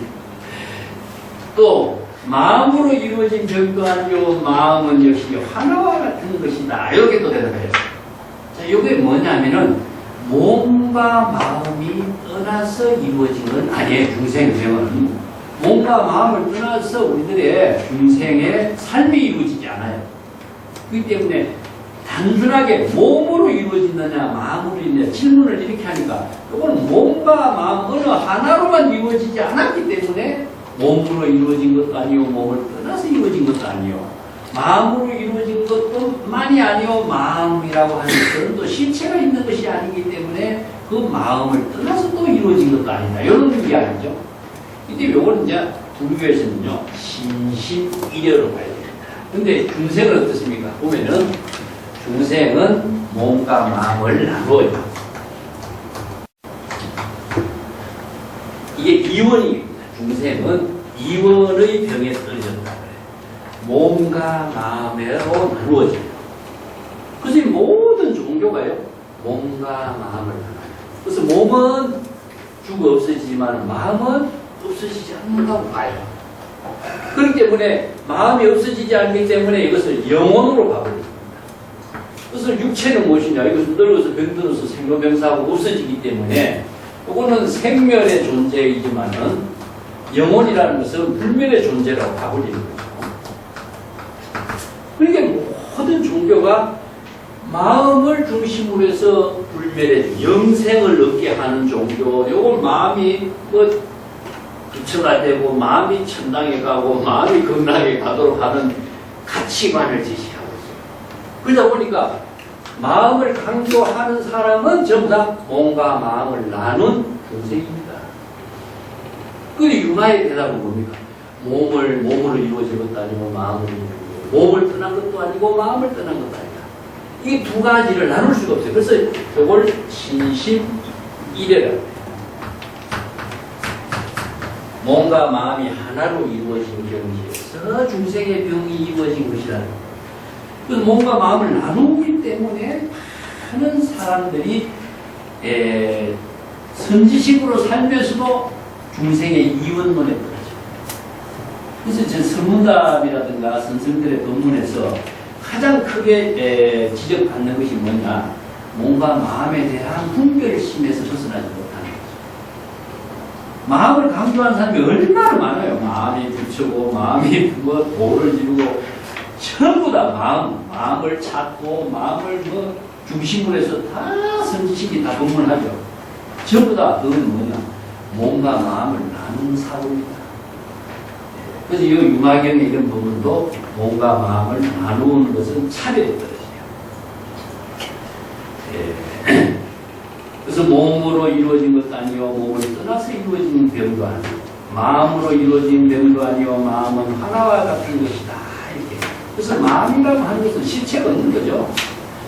또 마음으로 이루어진 병도 아니요. 마음은 역시 하나와 같은 것이다. 이렇게 또 대답해요. 자, 이게 뭐냐면은 몸과 마음이 떠나서 이루어진 건 아니에요. 중생병은. 몸과 마음을 떠나서 우리들의 중생의 삶이 이루어지지 않아요. 그렇기 때문에 단순하게 몸으로 이루어진다냐 마음으로 이루어지냐 질문을 이렇게 하니까 이건 몸과 마음 어느 하나로만 이루어지지 않았기 때문에 몸으로 이루어진 것도 아니고 몸을 떠나서 이루어진 것도 아니요 마음으로 이루어진 것도만이 아니요 마음이라고 하는 것은 또 실체가 있는 것이 아니기 때문에 그 마음을 떠나서 또 이루어진 것도 아니다. 이런 이야기죠. 이때 요거는 이제 불교에서는요 신심일여로 봐야 됩니다. 근데 중생은 어떻습니까? 보면은 중생은 몸과 마음을 나눠요. 이게 이원입니다. 중생은 이원의 병에 떨어졌다 그래요. 몸과 마음으로 나누어져요. 그래서 모든 종교가요 몸과 마음을 나눠요. 그래서 몸은 죽어 없어지지만 마음은 없어지지 않는다고 봐요. 그렇기 때문에 마음이 없어지지 않기 때문에 이것을 영혼으로 봐버립니다. 그래서 육체는 무엇이냐? 이것은 늙어서 병들어서 생로병사하고 없어지기 때문에 이거는 생멸의 존재이지만은 영혼이라는 것은 불멸의 존재라고 봐버리는 거죠. 그러니까 모든 종교가 마음을 중심으로 해서 불멸의 영생을 얻게 하는 종교, 요걸 마음이 부처가 되고 마음이 천당에 가고 마음이 극락에 가도록 하는 가치관을 제시하고 있어요. 그러다 보니까 마음을 강조하는 사람은 전부 다 몸과 마음을 나눈 중생입니다. 근데 융화의 대답은 뭡니까? 몸으로 이루어진 것도 아니고 마음으로 이루어진 것도 몸을 떠난 것도 아니고 마음을 떠난 것도 아니다. 이 두 가지를 나눌 수가 없어요. 그래서 이걸 신심일여라고 해요. 몸과 마음이 하나로 이루어진 경지에서 중생의 병이 이루어진 것이라는 거예요. 그 몸과 마음을 나누기 때문에 많은 사람들이 선지식으로 살면서도 중생의 이원론에 떨어져요. 그래서 저 서문답이라든가 선생들의 논문에서 가장 크게 지적받는 것이 뭐냐? 몸과 마음에 대한 분별심에서 벗어나지 못하는 거죠. 마음을 강조하는 사람이 얼마나 많아요. 마음이 부처고 마음이 도를 지르고 전부 다 마음을 찾고 마음을 중심으로 해서 다 선지식이 다 법문하죠. 전부 다 그건 뭐냐? 몸과 마음을 나눈 사고입니다. 그래서 이 융화경의 이런 부분도 몸과 마음을 나누는 것은 차별에 떨어져요. 그래서 몸으로 이루어진 것도 아니요 몸을 떠나서 이루어진 병도 아니요 마음으로 이루어진 병도 아니요 마음은 하나와 같은 것이다. 이렇게. 그래서 마음이라고 하는 것은 실체가 없는 거죠.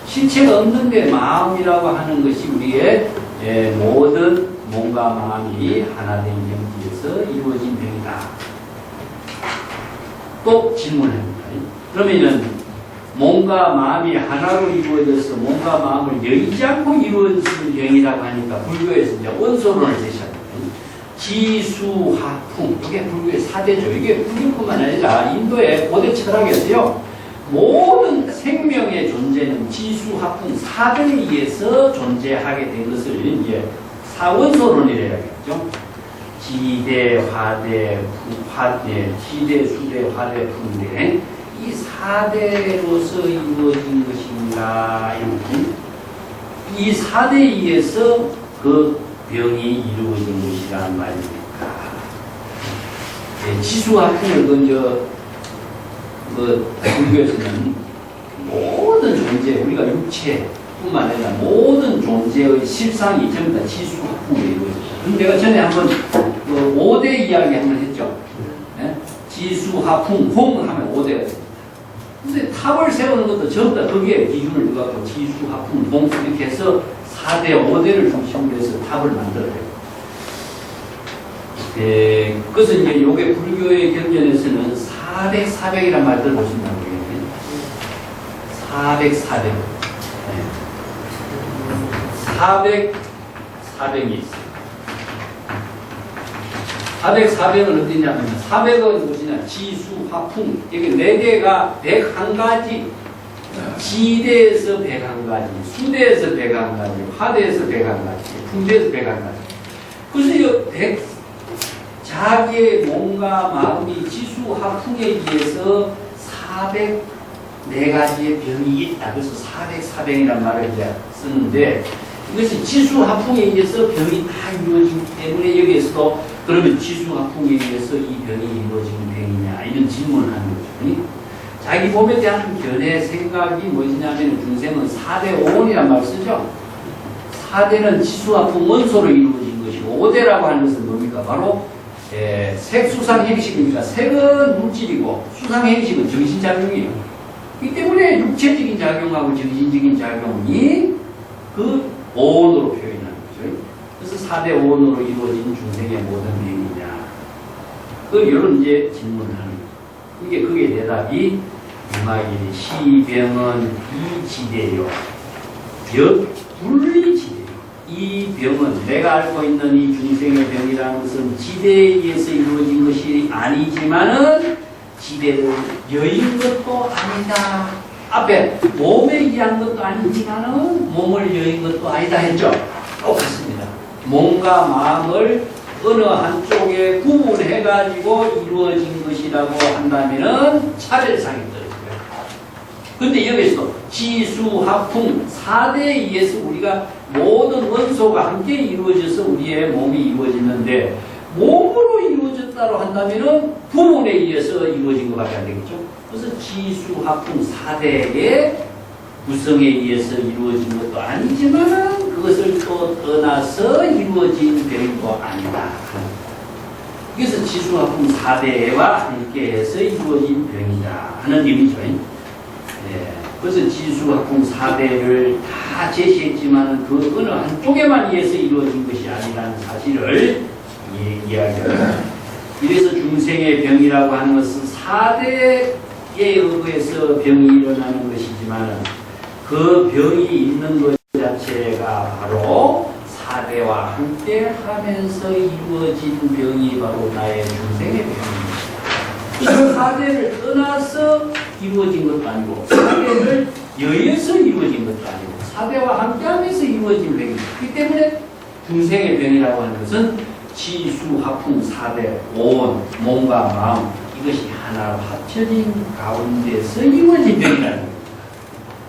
실체가 없는데 마음이라고 하는 것이 우리의 모든 몸과 마음이 하나 된 경지에서 이루어진 병이다. 또 질문합니다. 그러면은 몸과 마음이 하나로 이루어져서 몸과 마음을 여의지 않고 이루어진 병이라고 하니까 불교에서 이제 원소론을 제시합니다. 지수하풍, 이게 불교의 4대죠. 이게 불교뿐만 아니라 인도의 고대 철학에서요. 모든 생명의 존재는 지수하풍 4대에 의해서 존재하게 된 것을 이제 사원소론이라고 하죠. 지대, 화대, 지대, 수대, 화대, 풍대 이 4대로서 이루어진 것인가 이 4대에 의해서 그 병이 이루어진 것이란 말입니까? 지수화풍을 불교에서는 모든 존재, 우리가 육체뿐만 아니라 모든 존재의 실상이 전부 다 지수화풍으로 이루어집니다. 그럼 내가 전에 한번 5대 이야기 한번 했죠. 네? 지수화풍, 홍 하면 5대가 됩니다. 근데 탑을 세우는 것도 전부 다 거기에 기준을 두고 지수화풍, 홍 이렇게 해서 4대, 5대를 중심으로 해서 탑을 만들어요. 그래서 이제 요게 불교의 경전에서는 4대 400이라는 말 들어보신다고 그러거든요. 400, 400. 400이 있어요. 400, 400은 어디냐면 400은 무엇이냐? 지수, 화풍. 여기 4개가 101가지. 지대에서 101가지, 수대에서 101가지, 화대에서 101가지, 풍대에서 101가지. 그래서 이 자기의 몸과 마음이 지수, 화풍에 의해서 404가지의 병이 있다. 그래서 400, 400이라는 말을 이제 쓰는데 이것이 지수, 화풍에 의해서 병이 다 이루어지기 때문에 여기에서도 그러면 지수, 화풍에 의해서 이 병이 이루어지는 병이냐 이런 질문을 하는 거죠. 자기 몸에 대한 견해 생각이 무엇이냐면 중생은 4대 5원이란 말을 쓰죠. 4대는 지수화풍 원소로 이루어진 것이고 5대라고 하는 것은 뭡니까? 바로 색, 수상, 행식입니다. 색은 물질이고 수상, 행식은 정신작용이에요. 이 때문에 육체적인 작용하고 정신적인 작용이 그 5원으로 표현하는 거죠. 그래서 4대 5원으로 이루어진 중생의 모든 병이냐. 이런 이제 질문을 하는 거예요. 그게 대답이 유마길이 시병은 이지대요. 분리지대요. 이 병은 내가 알고 있는 이 중생의 병이라는 것은 지대에 의해서 이루어진 것이 아니지만은 지대를 여인 것도 아니다. 앞에 몸에 의한 것도 아니지만은 몸을 여인 것도 아니다 했죠. 똑같습니다. 몸과 마음을 어느 한쪽에 구분해가지고 이루어진 것이라고 한다면은 차별상이 떨어져요. 근데 여기서 지수, 화풍, 4대에 의해서 우리가 모든 원소가 함께 이루어져서 우리의 몸이 이루어지는데 몸으로 이루어졌다고 한다면은 부분에 의해서 이루어진 것밖에 안 되겠죠. 그래서 지수, 화풍, 4대의 구성에 의해서 이루어진 것도 아니지만 그것을 또 떠나서 이루어진 병도 아니다. 그래서 지수, 화풍, 4대와 함께해서 이루어진 병이다 하는 의미죠. 그래서 지수, 화풍, 4대를 다 제시했지만 그 어느 한쪽에만 의해서 이루어진 것이 아니라는 사실을 이야기합니다. 이래서 중생의 병이라고 하는 것은 4대에 의해서 병이 일어나는 것이지만 그 병이 있는 것 자체가 바로 4대와 함께 하면서 이루어진 병이 바로 나의 중생의 병입니다. 그 4대를 떠나서 이루어진 것도 아니고 4대를 여의해서 이루어진 것도 아니고 4대와 함께 하면서 이루어진 병입니다. 그렇기 때문에 중생의 병이라고 하는 것은 지수, 화풍, 4대, 오온, 몸과 마음 이것이 하나로 합쳐진 가운데서 이루어진 병이라는 거예요.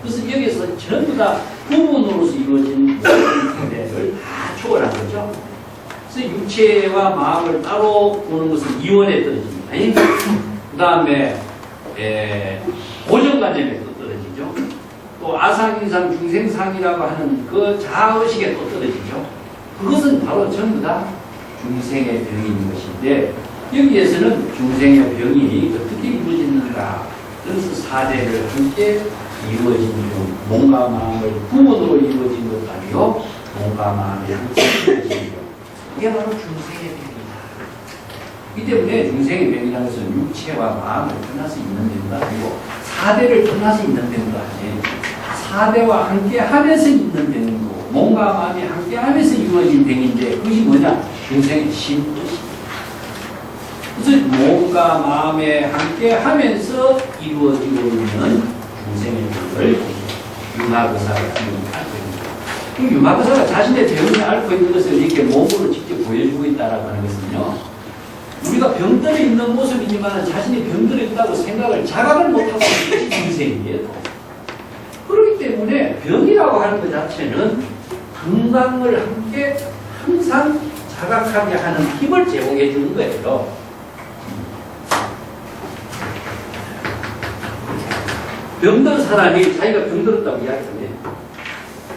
그래서 여기서 전부 다 부분으로서 이루어진 모든 세대를 다 초월한 거죠. 그래서 육체와 마음을 따로 보는 것은 이원에 떨어집니다. 그 다음에 고정관념에 또 떨어지죠. 또 아상인상 중생상이라고 하는 그 자아의식에 또 떨어지죠. 그것은 바로 전부 다 중생의 병인 것인데 여기에서는 중생의 병이 어떻게 이루어지는가. 그래서 4대를 함께 이루어진 병, 몸과 마음을 구분으로 이루어진 것도 아니고 몸과 마음이 함께 이루어진 병. 이게 바로 중생의 병이다. 이 때문에 중생의 병이라는 것은 육체와 마음을 떠나서 있는 병도 아니고 4대를 떠나서 있는 병도 아니에요. 4대와 함께 하면서 있는 병이고 몸과 마음이 함께 하면서 이루어진 병인데 그것이 뭐냐? 중생의 신뜻입니다. 그래서 몸과 마음에 함께 하면서 이루어지고 있는 중생의 병을 유마거사가 앓고 있습니다. 그 유마거사가 자신의 병을 앓고 있는 것을 이렇게 몸으로 직접 보여주고 있다라고 하는 것은요. 우리가 병들어 있는 모습이지만 자신이 병들어 있다고 생각을 자각을 못하고 있는 것이 중생이에요. 그렇기 때문에 병이라고 하는 것 자체는 건강을 함께 항상 자각하게 하는 힘을 제공해 주는 거예요. 병든 사람이 자기가 병들었다고 이야기하는데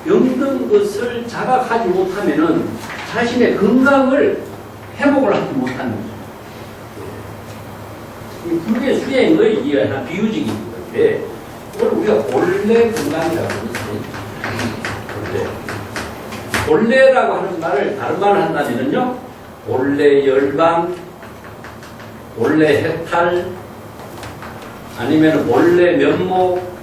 병든 것을 자각하지 못하면은 자신의 건강을 회복을 하지 못하는 거죠. 이 불교 수행의 이해 하나 비유적인 건데 그걸 우리가 본래 건강이라고 하는데 본래라고 하는 말을 다른 말을 한다면은요 본래 열방, 본래 해탈, 아니면 본래 면목,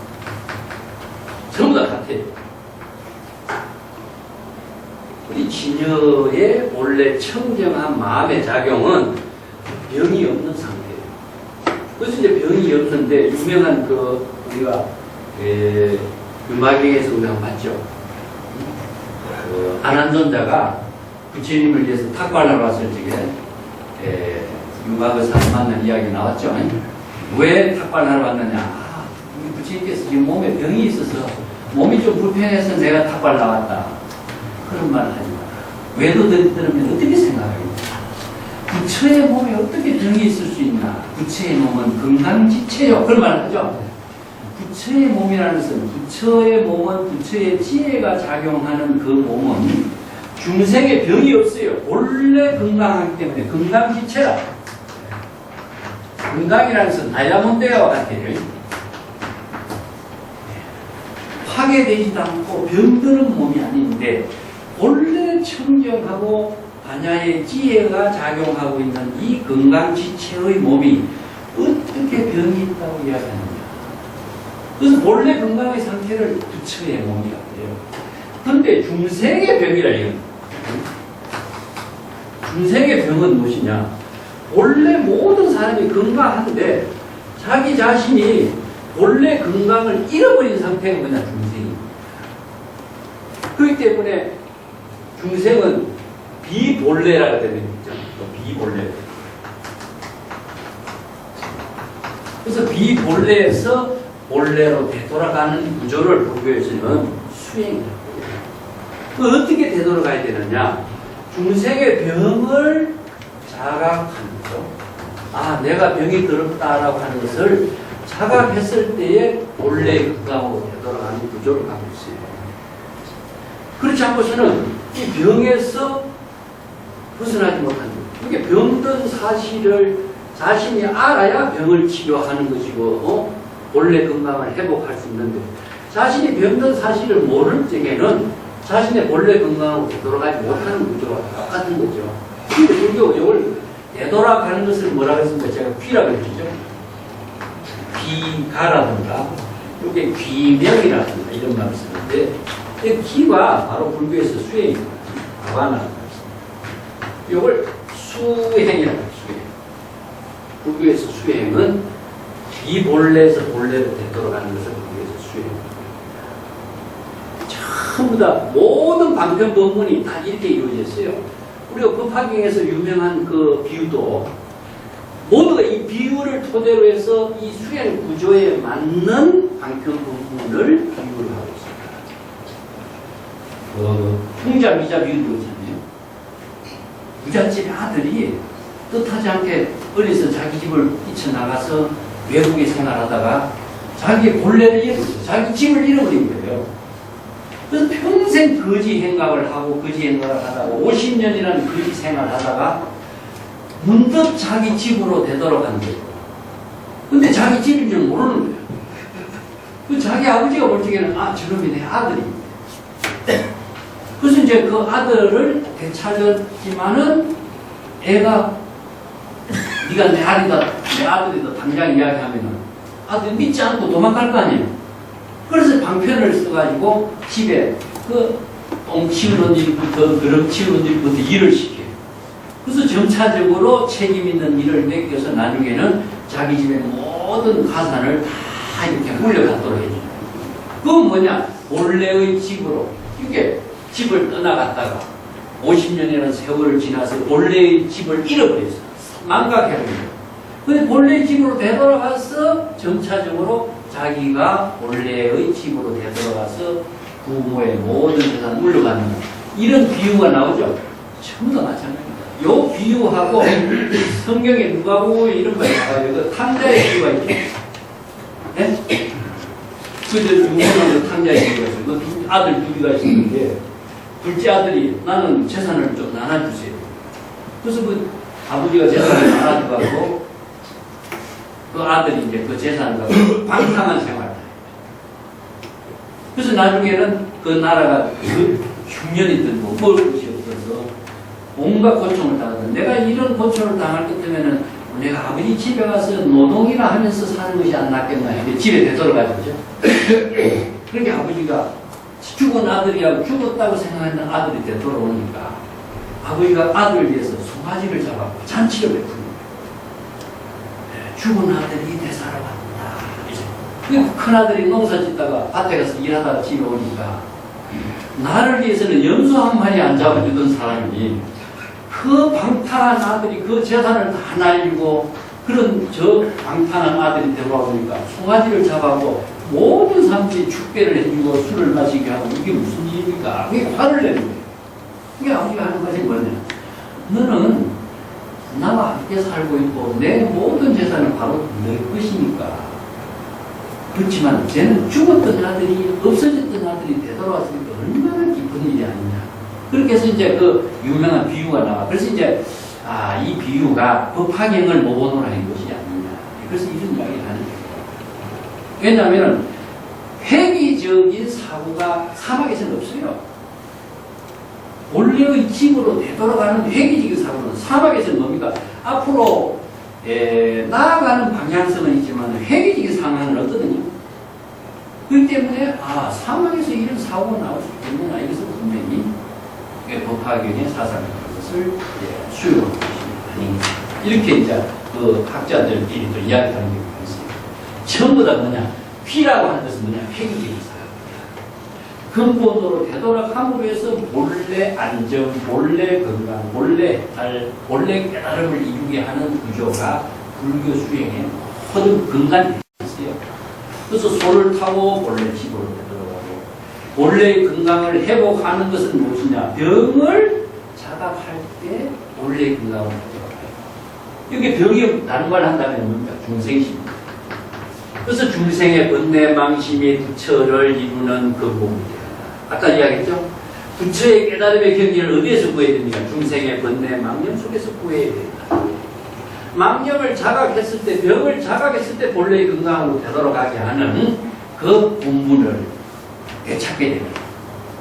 지녀의 원래 청정한 마음의 작용은 병이 없는 상태예요. 그래서 이제 병이 없는데 유명한 그 우리가 유마경에서 우리가 봤죠. 그 안한존자가 부처님을 위해서 탁발하러 왔을 적에 유마의사를 만난 이야기 나왔죠. 왜 탁발하러 왔느냐? 아, 우리 부처님께서 지금 몸에 병이 있어서 몸이 좀 불편해서 내가 탁발 나왔다. 그런 말 하지 마라. 외도들이 들으면 어떻게 생각합니까? 부처의 몸에 어떻게 병이 있을 수 있나? 부처의 몸은 건강지체요. 그런 말 하죠. 부처의 몸이라는 것은 부처의 몸은 부처의 지혜가 작용하는 그 몸은 중생의 병이 없어요. 원래 건강하기 때문에 건강지체라. 건강이라는 것은 다이아몬드와 같아요. 파괴되지도 않고 병드는 몸이 아닌데 원래 청정하고 반야의 지혜가 작용하고 있는 이 건강지체의 몸이 어떻게 병이 있다고 이야기하느냐. 그래서 원래 건강의 상태를 부처의 몸이라고 해요. 그런데 중생의 병이라 이건. 중생의 병은 무엇이냐? 원래 모든 사람이 건강한데 자기 자신이 원래 건강을 잃어버린 상태가 뭐냐? 중생이. 그렇기 때문에 중생은 비본래라고 되는 거죠. 비본래. 그래서 비본래에서 본래로 되돌아가는 구조를 불교에서는 수행이라고 해요. 어떻게 되돌아가야 되느냐? 중생의 병을 자각하는 거죠. 아, 내가 병이 들었다라고 하는 것을 자각했을 때에 본래의 건강으로 되돌아가는 구조를 갖고 있어요. 그렇지 않고서는 이 병에서 벗어나지 못한다. 이게 병든 사실을 자신이 알아야 병을 치료하는 것이고, 본래 건강을 회복할 수 있는데, 자신이 병든 사실을 모를 적에는 자신의 본래 건강으로 되돌아가지 못하는 구조와 똑같은 거죠. 근데 불교 이걸 되돌아가는 것을 뭐라고 했습니까? 제가 귀라고 했죠. 귀가라든가, 이게 귀명이라든가 이런 말을 쓰는데, 이 귀가 바로 불교에서 수행입니다. 가바나. 이걸 수행이라고 해요. 수행. 불교에서 수행은 비본래에서 본래로 되돌아가는 것을 불교에서 수행입니다. 전부 다 모든 방편법문이 다 이렇게 이루어졌어요. 우리가 법화경에서 유명한 그 비유도 모두가 이 비유를 토대로 해서 이 수행 구조에 맞는 방편법문을 비유를 하고 있습니다. 풍자 미자 비유도 있잖아요. 부잣집의 아들이 뜻하지 않게 어려서 자기 집을 뛰쳐나가서 외국에 생활하다가 자기의 본래를 잃어버렸어요. 자기 집을 잃어버린 거예요. 그래서 평생 거지 행각을 하고 거지 행각을 하다가 50년이라는 거지 생활을 하다가 문득 자기 집으로 되돌아간 거예요. 근데 자기 집인 줄 모르는 거예요. 그 자기 아버지가 볼 적에는 아, 저놈이 내 아들입니다. 그래서 이제 그 아들을 되찾았지만은 애가 네가 내 아들이다, 내 아들이다 당장 이야기하면은 아들 믿지 않고 도망갈 거 아니에요. 그래서 방편을 써가지고 집에 그 똥 치우는 일부터 그릇 치우는 일부터 일을 시켜요. 그래서 점차적으로 책임 있는 일을 맡겨서 나중에는 자기 집의 모든 가산을 다 이렇게 물려갖도록 해줘요. 그건 뭐냐? 본래의 집으로 이게 집을 떠나갔다가 50년이라는 세월을 지나서 본래의 집을 잃어버렸어요. 망각해버려요. 근데 본래의 집으로 되돌아가서 점차적으로 자기가 본래의 집으로 되돌아가서 부모의 모든 재산을 물려받는 이런 비유가 나오죠. 전부 다 마찬가지입니다. 요 비유하고 성경에 누가복음 이런 거에 나와요. 그 탕자의 비유가 있죠. 네? 그저 유명한 탕자의 비유가 있어요. 그 아들 두 개가 있었는데 둘째 아들이 나는 재산을 좀 나눠주세요. 그래서 그 아버지가 재산을 나눠주고 그 아들이 이제 그 재산을 갖고 방탕한 생활을 해요. 그래서 나중에는 그 나라가 그 흉년이 들고 먹을 것이 없어서 온갖 고통을 당하는데 내가 이런 고통을 당할 것 때문에는 내가 아버지 집에 가서 노동이나 하면서 사는 것이 안 낫겠나 이렇게 집에 되돌아가죠. 그렇게 아버지가 죽은 아들이라고 죽었다고 생각하는 아들이 되돌아오니까 아버지가 아들을 위해서 송아지를 잡았고 잔치를 베푸는 거예요. 죽은 아들이 되살아왔다. 그 큰아들이 농사 짓다가 밭에 가서 일하다가 집에 오니까 나를 위해서는 염소 한 마리 안 잡아주던 사람이 그 방탕한 아들이 그 재산을 다 날리고 그런 저 방탕한 아들이 되돌아오니까 송아지를 잡아고 모든 사람들이 축배를 해주고 술을 마시게 하고 이게 무슨 일입니까? 그게 화를 내는 거예요. 그게 아버지가 하는 것이 뭐냐? 너는 나와 함께 살고 있고 내 모든 재산은 바로 내 것이니까. 그렇지만 쟤는 죽었던 아들이 없어졌던 아들이 되돌아왔으니까 얼마나 기쁜 일이 아니냐. 그렇게 해서 이제 그 유명한 비유가 나와. 그래서 이제 이 비유가 법화경을 모범으로하는 것이 아니냐. 그래서 이런 이야기를 하는 거예요. 왜냐하면 획기적인 사고가 사막에서는 없어요. 본래의 집으로 되돌아가는 획기적인 사고는 사막에서는 뭡니까? 앞으로 나아가는 방향성은 있지만 획기적인 상황은 없거든요. 그렇기 때문에 사막에서 이런 사고가 나올 수 있겠구나. 이것은 분명히 법화경의 사상인 것을 수용하는 것이 아닌가. 이렇게 이제 그 학자들끼리 또 이야기하는 경우가 있습니다. 전부 다 뭐냐? 휘라고 하는 것은 뭐냐? 획기적인 사고입니다. 근본으로 되돌아감으로 해서 본래 안정, 본래 건강, 본래 깨달음을 이루게 하는 구조가 불교 수행의 모든 근간이 있어요. 그래서 소를 타고 본래 집으로 되돌아가고 본래의 건강을 회복하는 것은 무엇이냐? 병을 자각할 때 본래의 건강을 회복해요. 이게 병이 다른 말 한다면 뭡니까? 중생심입니다. 그래서 중생의 번뇌망심이 부처를 이루는 근본입니다. 아까 이야기했죠? 부처의 깨달음의 경지를 어디에서 구해야 됩니까? 중생의 번뇌 망념 속에서 구해야 된다. 망념을 자각했을 때, 병을 자각했을 때 본래의 건강으로 되돌아가게 하는 그 본문을 되찾게 됩니다.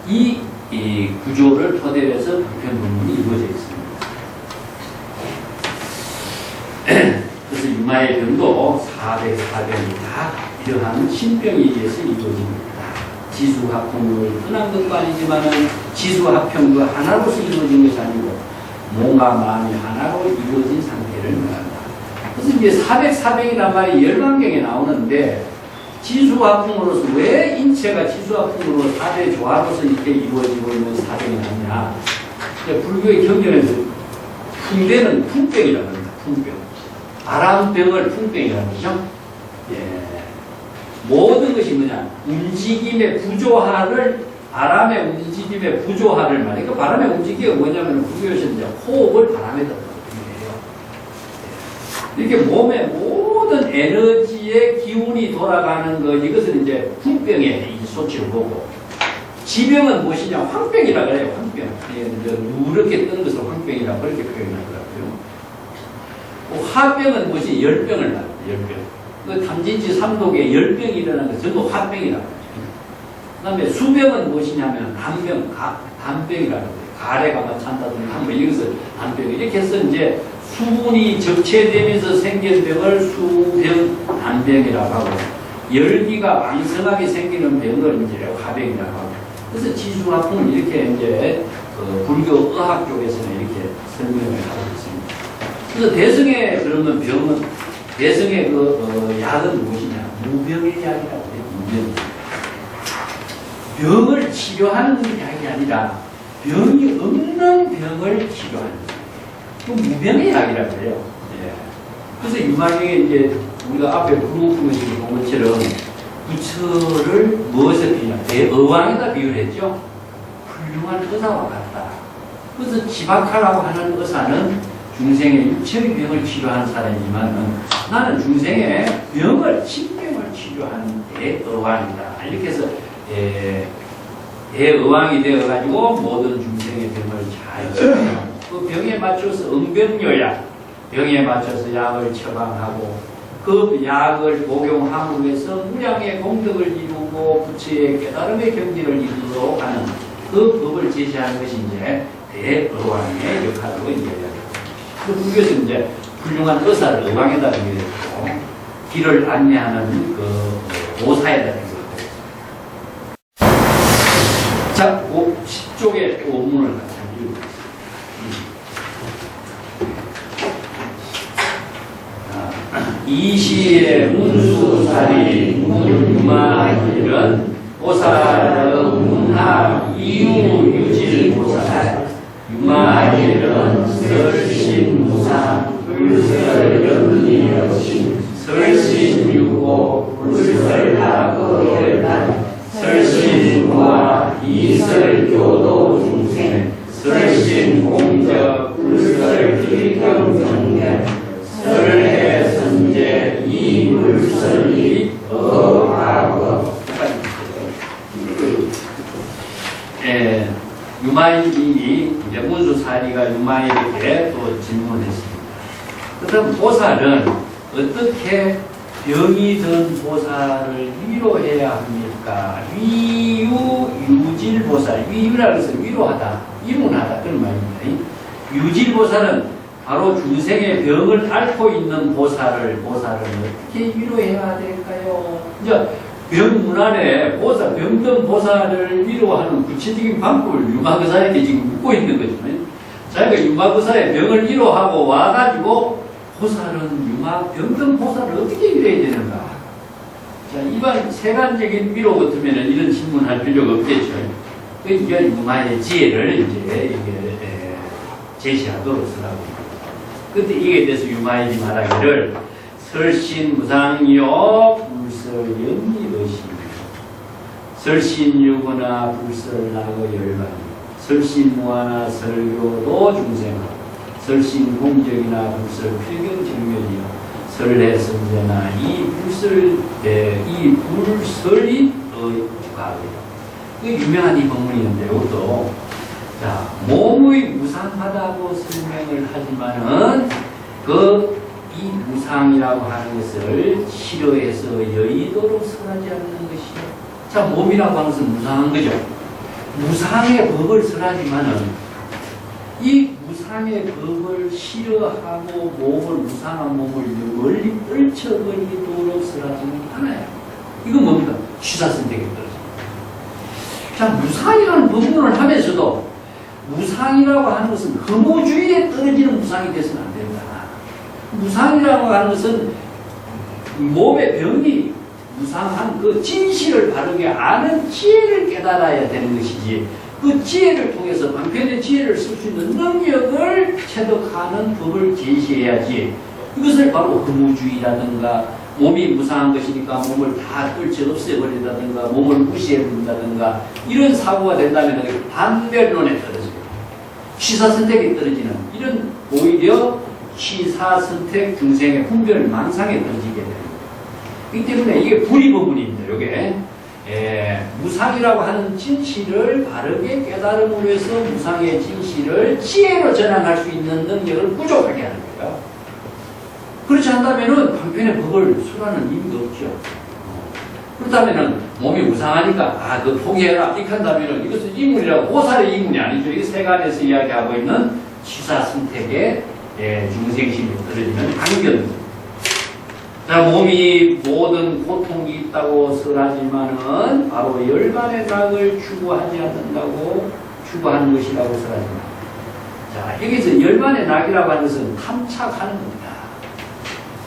이 구조를 토대로 해서 불편본문이 이루어져 있습니다. 그래서 유마의 병도 404병이 다 이러한 신병에 의해서 이루어집니다. 지수합평을 떠난 것도 아니지만 지수합평도 하나로서 이루어진 것이 아니고 몸과 마음이 하나로 이루어진 상태를 말한다. 그래서 이제 404병이란 말이 열반경에 나오는데 지수합평으로서 왜 인체가 지수합평으로 4대 조화로서 이렇게 이루어지고 있는 사병이 나냐. 불교의 경전에서 풍대는 풍병이라고 합니다. 풍병. 바람병을 풍병이라고 하죠. 모든 것이 뭐냐? 움직임의 부조화를, 바람의 움직임의 부조화를 말해. 그 바람의 움직임이 뭐냐면, 불교에서 이제 호흡을 바람에다 넣어요. 이렇게 몸의 모든 에너지의 기운이 돌아가는 것, 이것을 이제 풍병의 소치를 보고, 지병은 무엇이냐? 황병이라 그래요, 황병. 누렇게 뜨는 것을 황병이라고 그렇게 표현하더라고요. 화병은 무엇이? 열병을 말합니다, 열병. 그 탐진치 삼독에 열병이 일어나는 것 전부 화병이라고 하죠. 그 다음에 수병은 무엇이냐면 단병, 단병이라고 해요. 가래가 막 찬다든지 한번 이것을 단병. 이렇게 해서 이제 수분이 적체되면서 생긴 병을 수병, 단병이라고 하고 열기가 왕성하게 생기는 병을 이제 화병이라고 하고 그래서 지수화풍은 이렇게 이제 그 불교 의학 쪽에서는 이렇게 설명을 하고 있습니다. 그래서 대성의 그러면 병은 대성의 약은 무엇이냐? 무병의 약이라고 해요. 무병. 병을 치료하는 약이 아니라 병이 없는 병을 치료하는 그 무병의 약이라고 해요. 그래서 유마경에 이제 우리가 앞에 불국품에서 본 것처럼 부처를 무엇에 비유하냐? 대의왕에다 비유를 했죠. 훌륭한 의사와 같다. 그래서 지박하라고 하는 의사는 중생의 육체의 병을 치료하는 사람이지만 나는 중생의 병을, 신병을 치료하는 대의왕이다. 이렇게 해서 대의왕이 되어가지고 모든 중생의 병을 잘 치료하고 그 병에 맞춰서 응병요약, 병에 맞춰서 약을 처방하고 그 약을 복용함으로 해서 무량의 공덕을 이루고 부처의 깨달음의 경지를 이루도록 하는 그 법을 제시하는 것이 이제 대의왕의 역할로 이루어집니다. 그 불교에서 이제 훌륭한 의사를 의왕에다 비유했고 길을 안내하는 그 모사에다 비유했고 자, 10쪽의 원문을 같이 읽어보겠습니다. 이시의 문수살이 유마일은 보살은 문학 이유유질 보살 유마일은 설신무상 불설연리여신 설신유고 불설학어열단 설신무아 이설교도 중생 설신공적 불설길경정렬 설해선제 이불설리 어학어 유마일이 이제 문수사리가 유마일에게 또 질문했습니다. 그럼 보살은 어떻게 병이 든 보살을 위로해야 합니까? 유질보살, 위유라는 것은 위로하다, 이문하다 그런 말입니다. 유질보살은 바로 중생의 병을 앓고 있는 보살을 어떻게 위로해야 될까요? 이제 병문안에 보살, 병든 보살을 위로하는 구체적인 방법을 유마거사에게 지금 묻고 있는 거죠. 자기가 유마거사의 병을 위로하고 와가지고 보살은 병든 보살을 어떻게 위로해야 되는가? 자, 이번 세간적인 위로 같으면 이런 질문할 필요가 없겠죠. 그러니까 유마의 지혜를 이제 제시하도록 쓰라고. 근데 이에 대해서 유마일이 말하기를 설신무상이요 불설연리의심이요 설신유거나 불설락의열반이요 설신무아나 설교도 중생하고 설신공적이나 불설필경정멸이요 설해선제나 이 불설이 과거요. 그 유명한 이 법문이 있는데 이것도 자, 몸의 무상하다고 설명을 하지만은 이 무상이라고 하는 것을 싫어해서 여의도로 설하지 않는 것이요. 자, 몸이라고 하는 것은 무상한 거죠. 무상의 법을 설하지만은 이 무상의 법을 싫어하고 무상한 몸을 멀리 떨쳐버리도록 설하지는 않아요. 이건 뭡니까? 취사선택에 떨어집니다. 자, 무상이라는 법문을 하면서도 무상이라고 하는 것은 허무주의에 떨어지는 무상이 되서는 안 된다. 무상이라고 하는 것은 몸의 병이 무상한 그 진실을 바르게 아는 지혜를 깨달아야 되는 것이지 그 지혜를 통해서 방편의 지혜를 쓸 수 있는 능력을 체득하는 법을 제시해야지 이것을 바로 허무주의라든가 몸이 무상한 것이니까 몸을 다 떨쳐 없애버린다든가 몸을 무시해버린다든가 이런 사고가 된다면 반별론에 떨어져요. 취사선택에 떨어지는 이런 오히려 취사선택 중생의 훈별망상에 떨어지게 됩니다. 그렇기 때문에 이게 불이법문입니다. 이게 무상이라고 하는 진실을 바르게 깨달음으로 해서 무상의 진실을 지혜로 전환할 수 있는 능력을 부족하게 하는 거예요. 그렇지 않다면은 방편의 법을 설하는 의미가 없죠. 그렇다면은 몸이 무상하니까 그 포기해라 이렇게 한다면은 이것은 이문이라고 보살의 이문이 아니죠. 이 세간에서 이야기하고 있는 취사선택의 중생심이 떨어지는 강견. 자, 몸이 모든 고통이 있다고 설하지만은 바로 열반의 낙을 추구하지 않는다고 추구하는 것이라고 설하지만, 자, 여기서 열반의 낙이라고 하는 것은 탐착하는 겁니다.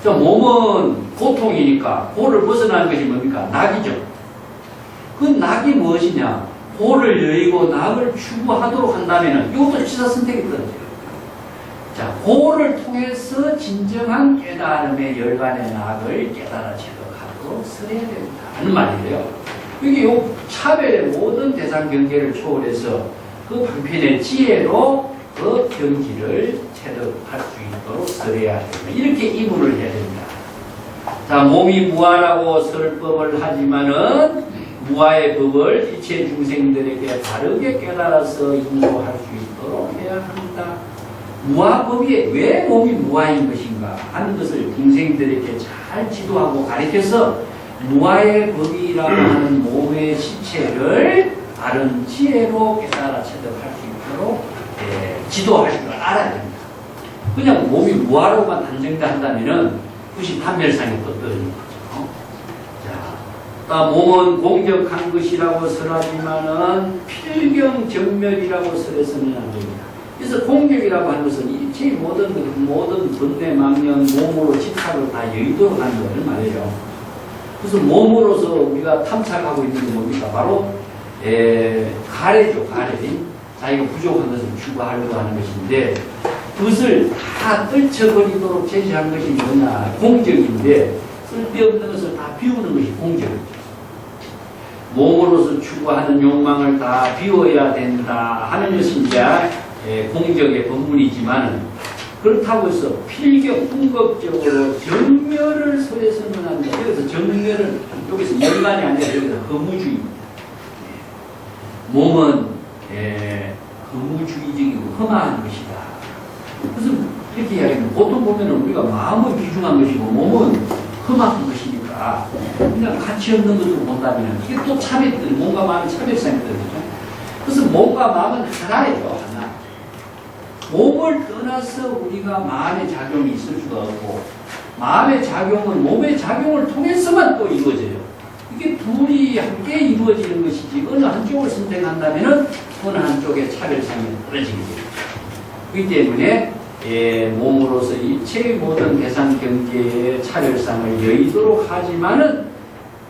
자, 몸은 고통이니까 고를 벗어나는 것이 뭡니까? 낙이죠. 그 낙이 무엇이냐? 고를 여의고 낙을 추구하도록 한다면은 이것도 취사선택이 떨어져요. 자, 고를 통해서 진정한 깨달음의 열반의 낙을 깨달아 제독하도록 설해야 된다 하는 말이에요. 여기 요 차별의 모든 대상 경계를 초월해서 그 방편의 지혜로 그 경지를 체득할 수 있도록 설해야 됩니다. 이렇게 이문을 해야 됩니다. 자, 몸이 무아라고 설법을 하지만은 무아의 법을 이체 중생들에게 바르게 깨달아서 인도할 수 있도록 해야 합니다. 무아법이 왜 몸이 무아인 것인가 하는 것을 중생들에게 잘 지도하고 가르쳐서 무아의 법이라고 하는 몸의 시체를 바른 지혜로 깨달아 체득할 수 있도록 지도할 줄 알아야 됩니다. 그냥 몸이 무아로만 단정한다면은 그것이 판별상에 또 떨어지는 거죠. 자, 몸은 공격한 것이라고 설하지만은 필경정멸이라고 설해서는 안 됩니다. 그래서 공격이라고 하는 것은 일체의 모든 번뇌, 망령, 몸으로 집착을 다 여의도록 하는 것을 말해요. 그래서 몸으로서 우리가 탐착하고 있는 게 뭡니까? 바로 가래죠, 가래. 자기가 부족한 것을 추구하려고 하는 것인데 그것을 다 떨쳐버리도록 제시한 것이 뭐냐? 공격인데 쓸데없는 것을 다 비우는 것이 공격이죠. 몸으로서 추구하는 욕망을 다 비워야 된다 하는 것이 이제 공격의 본문이지만 그렇다고 해서 필경 궁극적으로 정멸을 설해서는 안 된다. 여기서 정멸은 여기서 연관이 아니라 여기서 허무주의. 몸은 허무주의적이고 험한 것이다. 그래서 이렇게 이야기하면 보통 보면은 우리가 마음은 귀중한 것이고 몸은 험한 것이니까 그냥 가치 없는 것으로 본다면 이게 또 차별들, 몸과 마음의 차별성이 있거든요. 그래서 몸과 마음은 하나예요, 하나. 몸을 떠나서 우리가 마음의 작용이 있을 수가 없고 마음의 작용은 몸의 작용을 통해서만 또 이루어져요. 이게 둘이 함께 이루어지는 것이지 어느 한쪽을 선택한다면 어느 한쪽의 차별성이 떨어지게 돼요. 그렇기 때문에 몸으로서 일체의 모든 대상 경계의 차별성을 여의도록 하지만은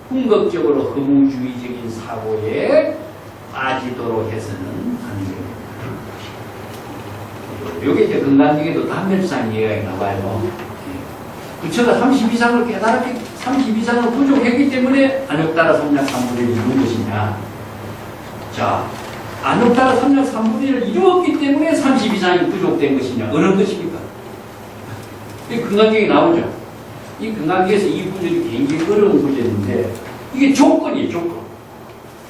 궁극적으로 허무주의적인 사고에 빠지도록 해서는 안 됩니다. 요게 이제 건강적에도 단멸상 이해가 나와요. 부처가 30 이상을 깨달았기, 30 이상을 부족했기 때문에 안욕따라 삼약 삼분의를 이룬 것이냐. 자, 안욕따라 삼약 삼분의를 이루었기 때문에 30 이상이 부족된 것이냐. 어느 것입니까? 이 건강경에 나오죠. 이 건강경에서 이 구절이 굉장히 어려운 구절인데 이게 조건이에요, 조건.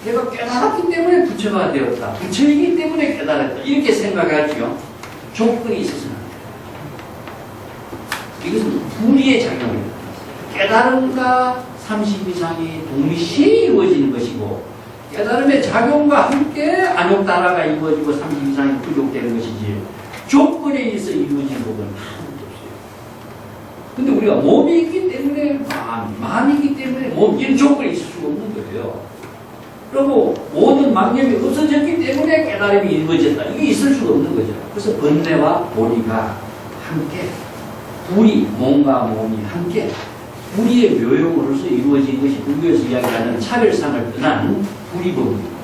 내가 깨달았기 때문에 부처가 되었다. 부처이기 때문에 깨달았다. 이렇게 생각하지요. 조건이 있어서는 안 돼요. 이것은 불의의 작용입니다. 깨달음과 30 이상이 동시에 이루어지는 것이고 깨달음의 작용과 함께 안욕따라가 이루어지고 30 이상이 부족되는 것이지 조건에 의해서 이루어지는 부분은 하나도 없어요. 근데 우리가 몸이 있기 때문에 마음이 있기 때문에 몸 이런 조건이 있을 수가 없는 거예요. 그리고 모든 망념이 없어졌기 때문에 깨달음이 이루어졌다. 이게 있을 수가 없는 거죠. 그래서 번뇌와 보리가 함께 불이, 몸과 몸이 함께 불의의 묘용으로서 이루어진 것이 불교에서 이야기하는 차별상을 떠난 불의법문입니다.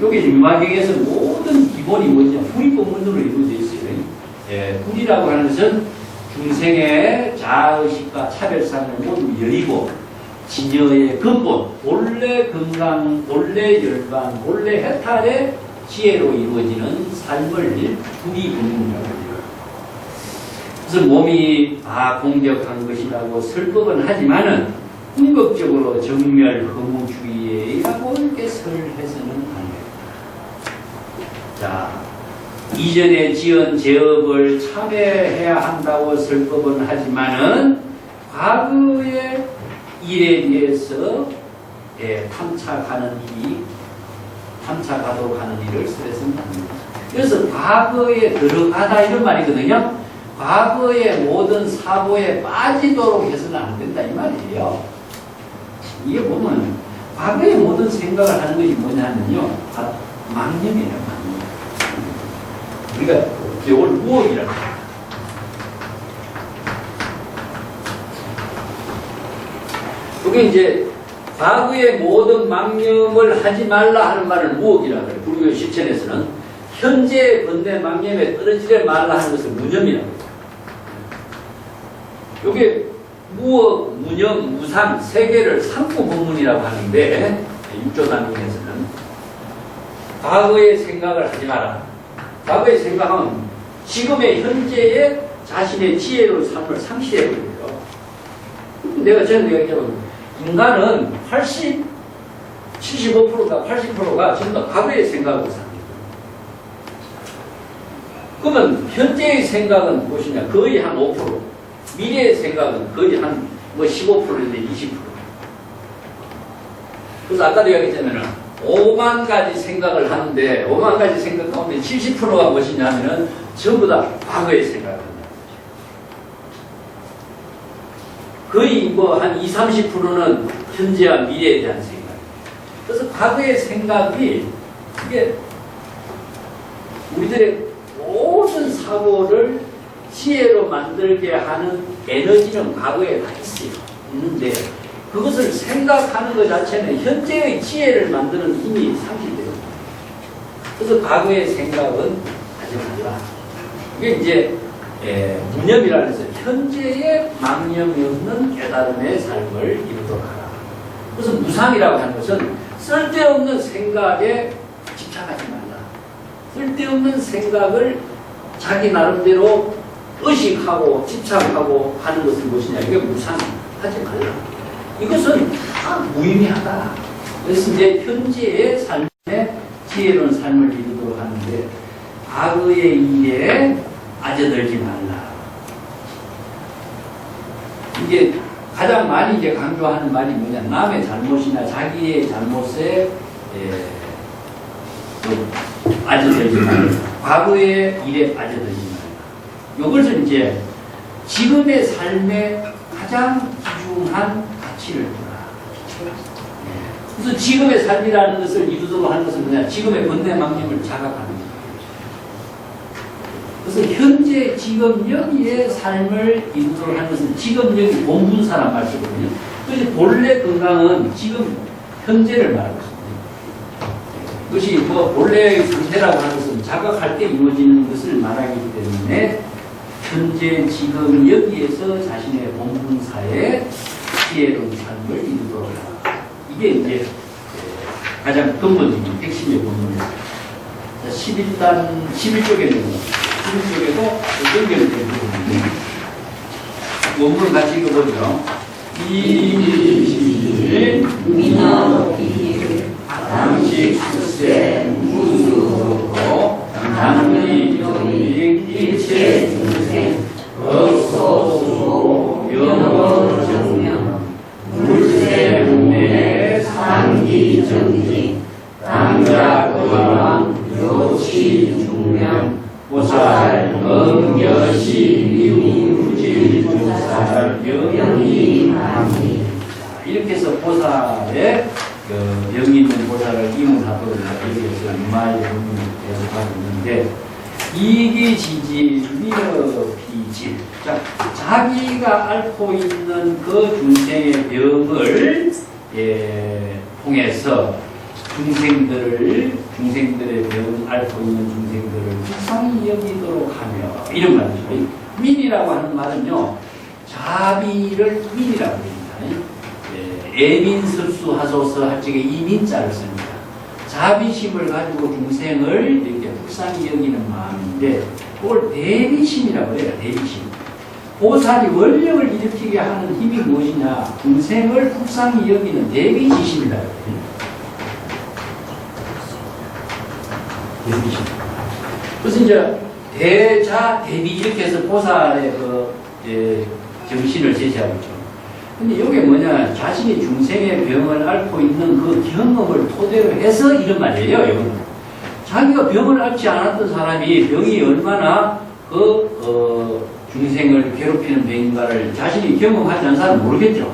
여기 유마경에서 모든 기본이 뭐냐? 불의법문으로 이루어져 있어요. 불의라고 하는 것은 중생의 자의식과 차별상을 모두 여의고 진여의 근본, 본래 건강, 본래 열반, 본래 해탈의 지혜로 이루어지는 삶을 불의법문이라고 합니다. 그래서 몸이 공격한 것이라고 설법은 하지만은 궁극적으로 정멸 허무주의라고 이렇게 설해서는 안 됩니다. 자, 이전에 지은 제업을 참회해야 한다고 설법은 하지만은 과거의 일에 대해서 탐착하도록 하는 일을 설해서는 안 됩니다. 그래서 과거에 들어가다 이런 말이거든요. 과거의 모든 사고에 빠지도록 해서는 안 된다 이 말이에요. 이게 보면 과거의 모든 생각을 하는 것이 뭐냐면요, 망념이에요, 망념. 우리가 이걸 무엇이라고 해요. 그게 이제 과거의 모든 망념을 하지 말라 하는 말을 무엇이라고 해요. 불교 실천에서는 현재의 번뇌 망념에 떨어지려 말라 하는 것을 무념이라고 해요. 이게 무억, 무념, 무상 세 개를 상부법문이라고 하는데 육조단경에서는 과거의 생각을 하지 마라. 과거의 생각은 지금의 현재의 자신의 지혜로 삶을 상실해버려요. 내가 전에 얘기했지만 인간은 75%가 80%가 전부 다 과거의 생각으로 삽니다. 그러면 현재의 생각은 무엇이냐? 거의 한 5%. 미래의 생각은 거의 한 15%인데 20%. 그래서 아까도 이야기했잖아요. 5만 가지 생각을 하는데 5만 가지 생각 가운데 70%가 무엇이냐면은 전부 다 과거의 생각을 한다. 거의 한 20, 30%는 현재와 미래에 대한 생각. 그래서 과거의 생각이 이게 우리들의 모든 사고를 지혜로 만들게 하는 에너지는 과거에 다 있는데 그것을 생각하는 것 자체는 현재의 지혜를 만드는 힘이 상실돼요. 그래서 과거의 생각은 하지 말라. 이게 이제 무념이라는 것은 현재의 망념이 없는 깨달음의 삶을 이루도록 하라. 그래서 무상이라고 하는 것은 쓸데없는 생각에 집착하지 말라. 쓸데없는 생각을 자기 나름대로 의식하고 집착하고 하는 것은 무엇이냐? 이게 무상하지 말라. 이것은 다 무의미하다. 그래서 이제 현재의 삶에 지혜로운 삶을 이루도록 하는데 과거의 일에 아재들지 말라. 이게 가장 많이 이제 강조하는 말이 뭐냐? 남의 잘못이나 자기의 잘못에 아재들지 말라. 과거의 일에 아재들지 말라. 이것은 이제 지금의 삶에 가장 귀중한 가치를 두라. 그래서 지금의 삶이라는 것을 이루도록 하는 것은 뭐냐? 지금의 번뇌망념을 자각하는 거예요. 그래서 현재 지금 여기의 삶을 이루도록 하는 것은 지금 여기 본분사란 말이거든요. 그래서 본래 건강은 지금 현재를 말하고 있습니다. 그것이 뭐 본래의 상태라고 하는 것은 자각할 때 이루어지는 것을 말하기 때문에 현재 지금 여기에서 자신의 본분사의 지혜로운 삶을 이루도록 하라. 이게 이제 가장 근본적인 핵심의 본문입니다. 11쪽에는 11쪽에도 연결된 부분입니다. 원문을 같이 읽어보죠. 이시 민어비 당식 숙세 무수고 당리 조익 일체 중생 억소수고 영어정명 물세문내 상기정지 당자의왕 요치중명 보살 응여시 유무질조살 영이만이. 이렇게 해서 보살의 영이 있는 보살을 이문하도록 여기에서 유마의 부분을 계속하고 있는데 이기지지 위어비질. 자, 자기가 앓고 있는 그 중생의 병을 통해서 중생들의 병을 앓고 있는 중생들을 불쌍히 여기도록 하며, 이런 말이죠. 민이라고 하는 말은요, 자비를 민이라고 합니다. 애민설수하소서 할 적에 이 민자를 씁니다. 자비심을 가지고 중생을 이렇게 불쌍히 여기는 마음인데, 그걸 대비심이라고 해요. 대비심. 보살이 원력을 일으키게 하는 힘이 무엇이냐? 중생을 불쌍히 여기는 대비지심이라고 해요. 대비심. 그래서 이제 대자, 대비 이렇게 해서 보살의 정신을 제시하고 있죠. 근데 이게 뭐냐? 자신이 중생의 병을 앓고 있는 그 경험을 토대로 해서 이런 말이에요. 이거는. 자기가 병을 앓지 않았던 사람이 병이 얼마나 중생을 괴롭히는 병인가를 자신이 경험하지 않은 사람은 모르겠죠.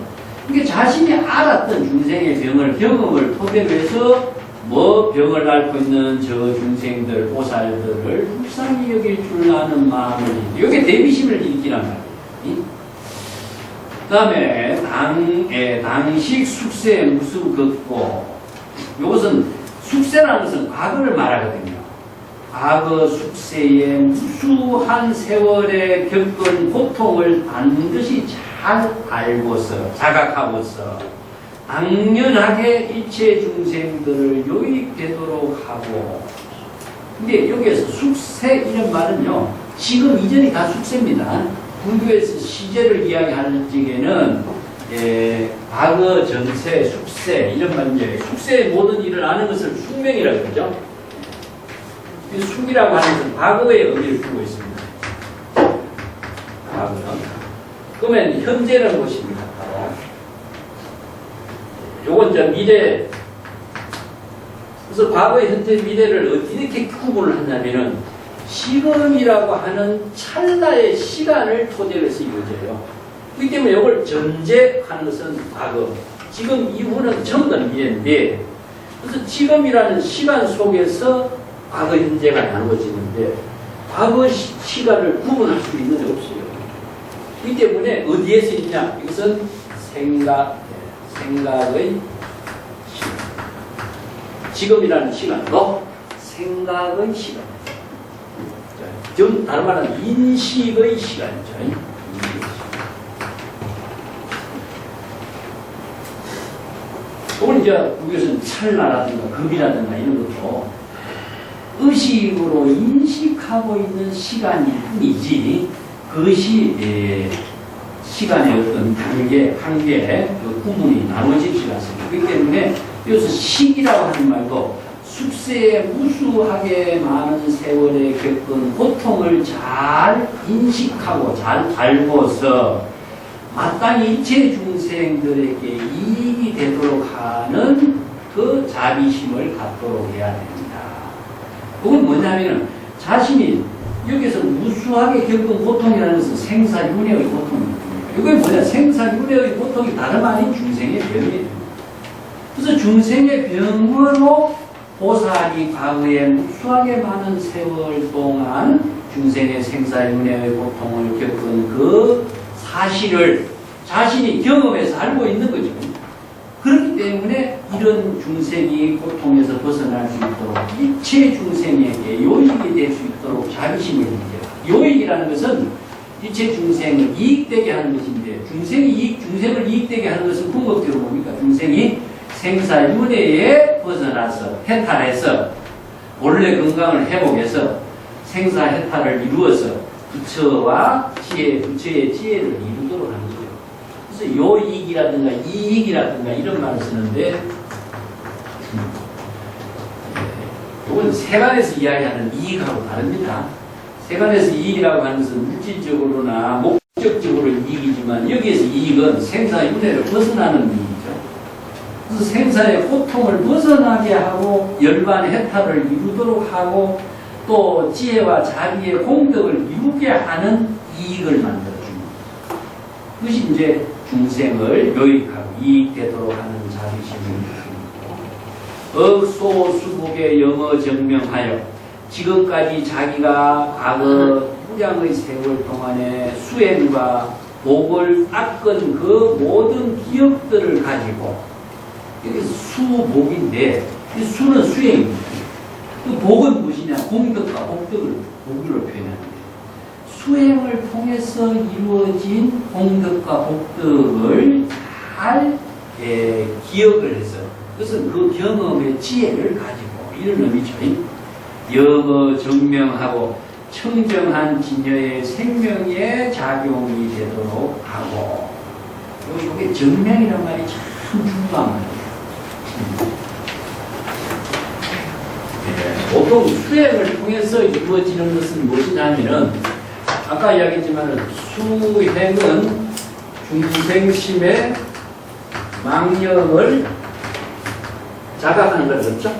그러니까 자신이 알았던 중생의 병을 경험을 토대로 해서 병을 앓고 있는 저 중생들, 보살들을 불쌍히 여길 줄 아는 마음을, 이게 대비심을 일으키란 말이에요. 그 다음에 당식 숙세 무수 걷고, 이것은 숙세라는 것은 과거를 말하거든요. 과거 숙세에 무수한 세월에 겪은 고통을 반드시 잘 알고서 자각하고서 당연하게 일체 중생들을 유익되도록 하고. 근데 여기에서 숙세 이런 말은요, 지금 이전이 다 숙세입니다. 불교에서 시제를 이야기하는 적에는 과거, 전세, 숙세 이런 말인데, 숙세의 모든 일을 아는 것을 숙명이라고 그러죠. 숙이라고 하는 것은 과거의 의미를 두고 있습니다. 과거는. 그러면 현재는 무엇입니까? 요건 이제 미래. 그래서 과거의 현재, 미래를 어떻게 구분을 하냐면은 지금이라고 하는 찰나의 시간을 토대로 해서 이루어져요. 그렇기 때문에 이걸 전제하는 것은 과거, 지금 이후는 전부 다 미래인데, 그래서 지금이라는 시간 속에서 과거, 현재가 나누어지는데, 과거 시간을 구분할 수 있는 게 없어요. 이 때문에 어디에서 있냐? 이것은 생각의 시간. 지금이라는 시간도 생각의 시간. 즉, 다른 말은 인식의 시간이죠. 오늘 이제 우리에서는 찰나라든가 급이라든가 이런 것도 의식으로 인식하고 있는 시간일 뿐이지, 그것이 시간의 어떤 단계, 그 구분이 나눠지지 않습니다. 그렇기 때문에 여기서 시기라고 하는 말도 숙세에 무수하게 많은 세월에 겪은 고통을 잘 인식하고 잘 알고서 마땅히 일체 중생들에게 이익이 되도록 하는 그 자비심을 갖도록 해야 됩니다. 그건 뭐냐면 자신이 여기서 무수하게 겪은 고통이라는 것은 생사윤회의 고통입니다. 이게 뭐냐? 생사윤회의 고통이 다름 아닌 중생의 병이에요. 그래서 중생의 병으로 보살이 과거에 무수하게 많은 세월 동안 중생의 생사윤회의 고통을 겪은 그 사실을 자신이 경험해서 알고 있는 거죠. 그렇기 때문에 이런 중생이 고통에서 벗어날 수 있도록 일체 중생에게 요익이 될 수 있도록 자비심을 가져라. 요익이라는 것은 일체 중생을 이익되게 하는 것인데, 중생을 이익되게 하는 것은 궁극적으로 뭡니까? 중생이 생사윤회에 벗어나서 해탈해서 원래 건강을 회복해서 생사해탈을 이루어서 부처의 지혜를 이루도록 하는 거죠. 그래서 요익이라든가 이익이라든가 이런 말을 쓰는데, 이건 세간에서 이야기하는 이익하고 다릅니다. 세간에서 이익이라고 하는 것은 물질적으로나 목적적으로 이익이지만, 여기에서 이익은 생사윤회를 벗어나는 이익이죠. 그래서 생사의 고통을 벗어나게 하고 열반 해탈을 이루도록 하고 또 지혜와 자비의 공덕을 이루게 하는 이익을 만들어줍니다. 그것이 이제 중생을 요익하고 이익되도록 하는 자비심입니다. 억소수복의 영어 증명하여 지금까지 자기가 과거 무량의 세월 동안의 수행과 복을 닦은 그 모든 기억들을 가지고, 이게 수복인데 이 수는 수행입니다. 그 복은 무엇이냐? 공덕과 복덕을 복으로 표현합니다. 수행을 통해서 이루어진 공덕과 복덕을 잘 기억을 해서, 그것은 그 경험의 지혜를 가지고 이런 의미죠. 영어 증명하고 청정한 진여의 생명에 작용이 되도록 하고, 이게 증명이란 말이 참 중요한 말이에요. 보통 수행을 통해서 이루어지는 것은 무엇이냐면은, 아까 이야기했지만 수행은 중생심의 망념을 자각하는 걸 그렇죠? 자,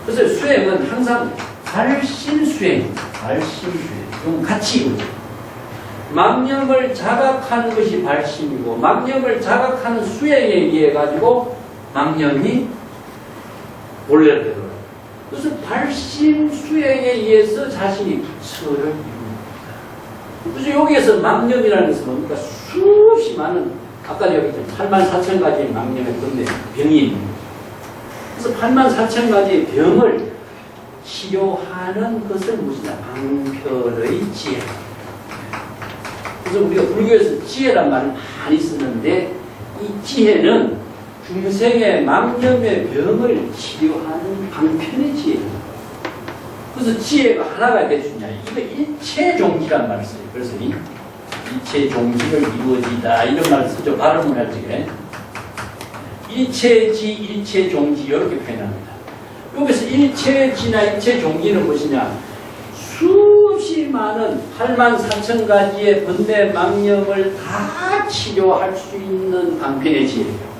그래서 수행은 항상 발심수행, 좀 같이 이루어져. 망념을 자각하는 것이 발심이고, 망념을 자각하는 수행에 의해 가지고 망념이 본래로 되더라고요. 그래서 발심 수행에 의해서 자신이 부처를 이룹니다. 그래서 여기에서 망념이라는 것은 뭡니까? 수없이 많은, 아까 여기 84,000가지의 망념의 건데 병이 있는 거죠. 그래서 84,000가지의 병을 치료하는 것은 무엇이냐? 방편의 지혜. 그래서 우리가 불교에서 지혜란 말을 많이 쓰는데, 이 지혜는 중생의 망념의 병을 치료하는 방편의 지혜입니다. 그래서 지혜가 하나가 될 수 있냐? 이거 일체종지란 말을 써요. 그래서 일체종지를 이루어지다 이런 말을 쓰죠. 발음을 할 적에 일체지, 일체종지 이렇게 표현합니다. 여기서 일체지나 일체종지는 무엇이냐? 수없이 많은 84,000가지의 번뇌 망념을 다 치료할 수 있는 방편의 지혜예요.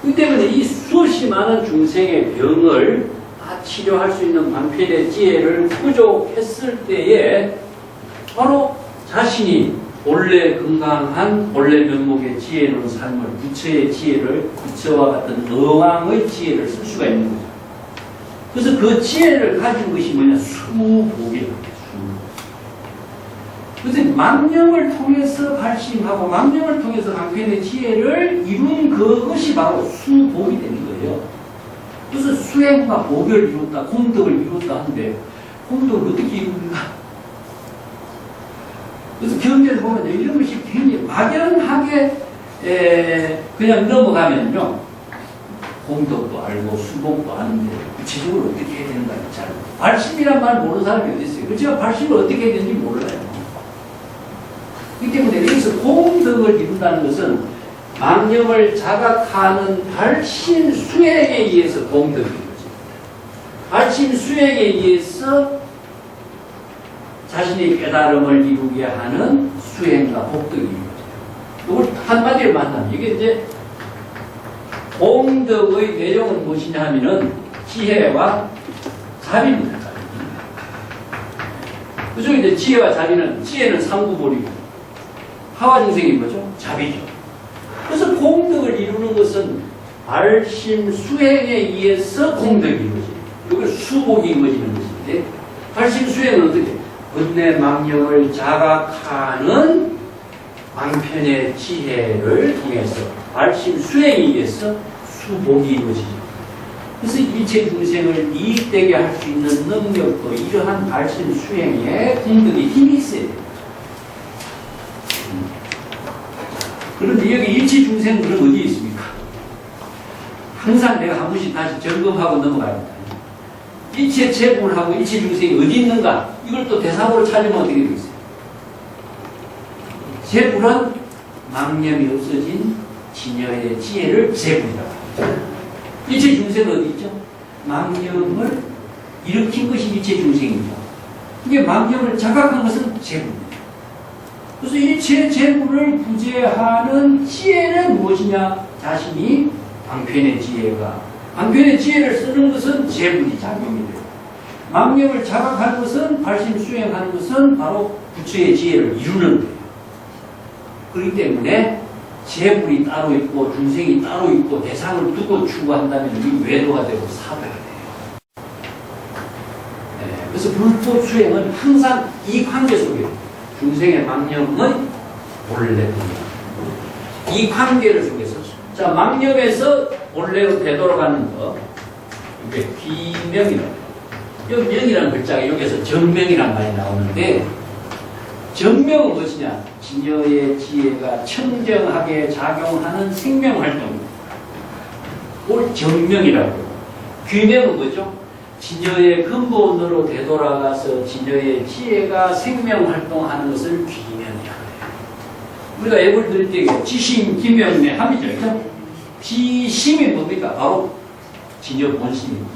그 때문에 이 수없이 많은 중생의 병을 다 치료할 수 있는 방편의 지혜를 부족했을 때에 바로 자신이 본래 건강한 본래 면목의 지혜로운 삶을 부처의 지혜를 부처와 같은 어왕의 지혜를 쓸 수가 있는 거죠. 그래서 그 지혜를 가진 것이 뭐냐? 수복이라고 해요. 그래서 망념을 통해서 발심하고 망념을 통해서 강편의 지혜를 이룬 그것이 바로 수복이 되는 거예요. 그래서 수행과 복을 이뤘다, 공덕을 이뤘다 하는데 공덕을 어떻게 이룹니까? 그래서 경제를 보면 이런 것이 굉장히 막연하게 그냥 넘어가면요. 공덕도 알고 수복도 아는데 구체적으로 어떻게 해야 된다. 잘 발심이란 말 모르는 사람이 어디 있어요? 그렇지만 발심을 어떻게 해야 되는지 몰라요. 그렇기 때문에 여기서 공덕을 이룬다는 것은 망념을 자각하는 발심 수행에 의해서 공덕이 이루어집니다. 발심 수행에 의해서 자신의 깨달음을 이루게 하는 수행과 복덕이 이루어져요. 이걸 한마디로 만나면 이게 이제 공덕의 내용은 무엇이냐 하면은 지혜와 자비입니다. 그죠? 이제 지혜와 자비는 지혜는 상구보리고 하와증생이 뭐죠? 자비죠. 그래서 공덕을 이루는 것은 발심 수행에 의해서 공덕이 이루어져요. 이걸 수복이 이루어지는 것인데 발심 수행은 어떻게? 번뇌 망념을 자각하는 방편의 지혜를 통해서 발심 수행에 의해서 수복이 이루어지죠. 그래서 일체 중생을 이익되게 할 수 있는 능력도 이러한 발심 수행에 공덕의 힘이 있어야 돼요. 그런데 여기 일체 중생들은 어디에 있습니까? 항상 내가 한 번씩 다시 점검하고 넘어가야 합니다. 일체 재불하고 일체 중생이 어디 있는가? 이걸 또 대상으로 찾으면 어떻게 되겠어요? 재불은 망념이 없어진 진여의 지혜를 재불이라고 합니다. 일체 중생은 어디 있죠? 망념을 일으킨 것이 일체 중생이죠. 이게 망념을 자각한 것은 재불입니다. 그래서 일체 재불을 구제하는 지혜는 무엇이냐? 자신이 방편의 지혜가 방편의 지혜를 쓰는 것은 재불이 작용이 돼요. 망념을 자각하는 것은 발심 수행하는 것은 바로 부처의 지혜를 이루는 거예요. 그렇기 때문에 재불이 따로 있고 중생이 따로 있고 대상을 두고 추구한다면 이 외도가 되고 사도가 돼요. 네, 그래서 불법 수행은 항상 이 관계 속에 중생의 망념은 본래 이 관계를 속에서 자 망념에서 본래로 되돌아가는 거 이게 비명이라고 여기 명이라는 글자가 여기서 정명이란 말이 나오는데 정명은 무엇이냐? 진여의 지혜가 청정하게 작용하는 생명활동입니다. 그걸 정명이라고. 귀명은 뭐죠? 진여의 근본으로 되돌아가서 진여의 지혜가 생명활동하는 것을 귀명이라고 해요. 우리가 예를 들 때 지심, 기명의 함이죠. 그렇죠? 지심이 뭡니까? 바로 진여 본심입니다.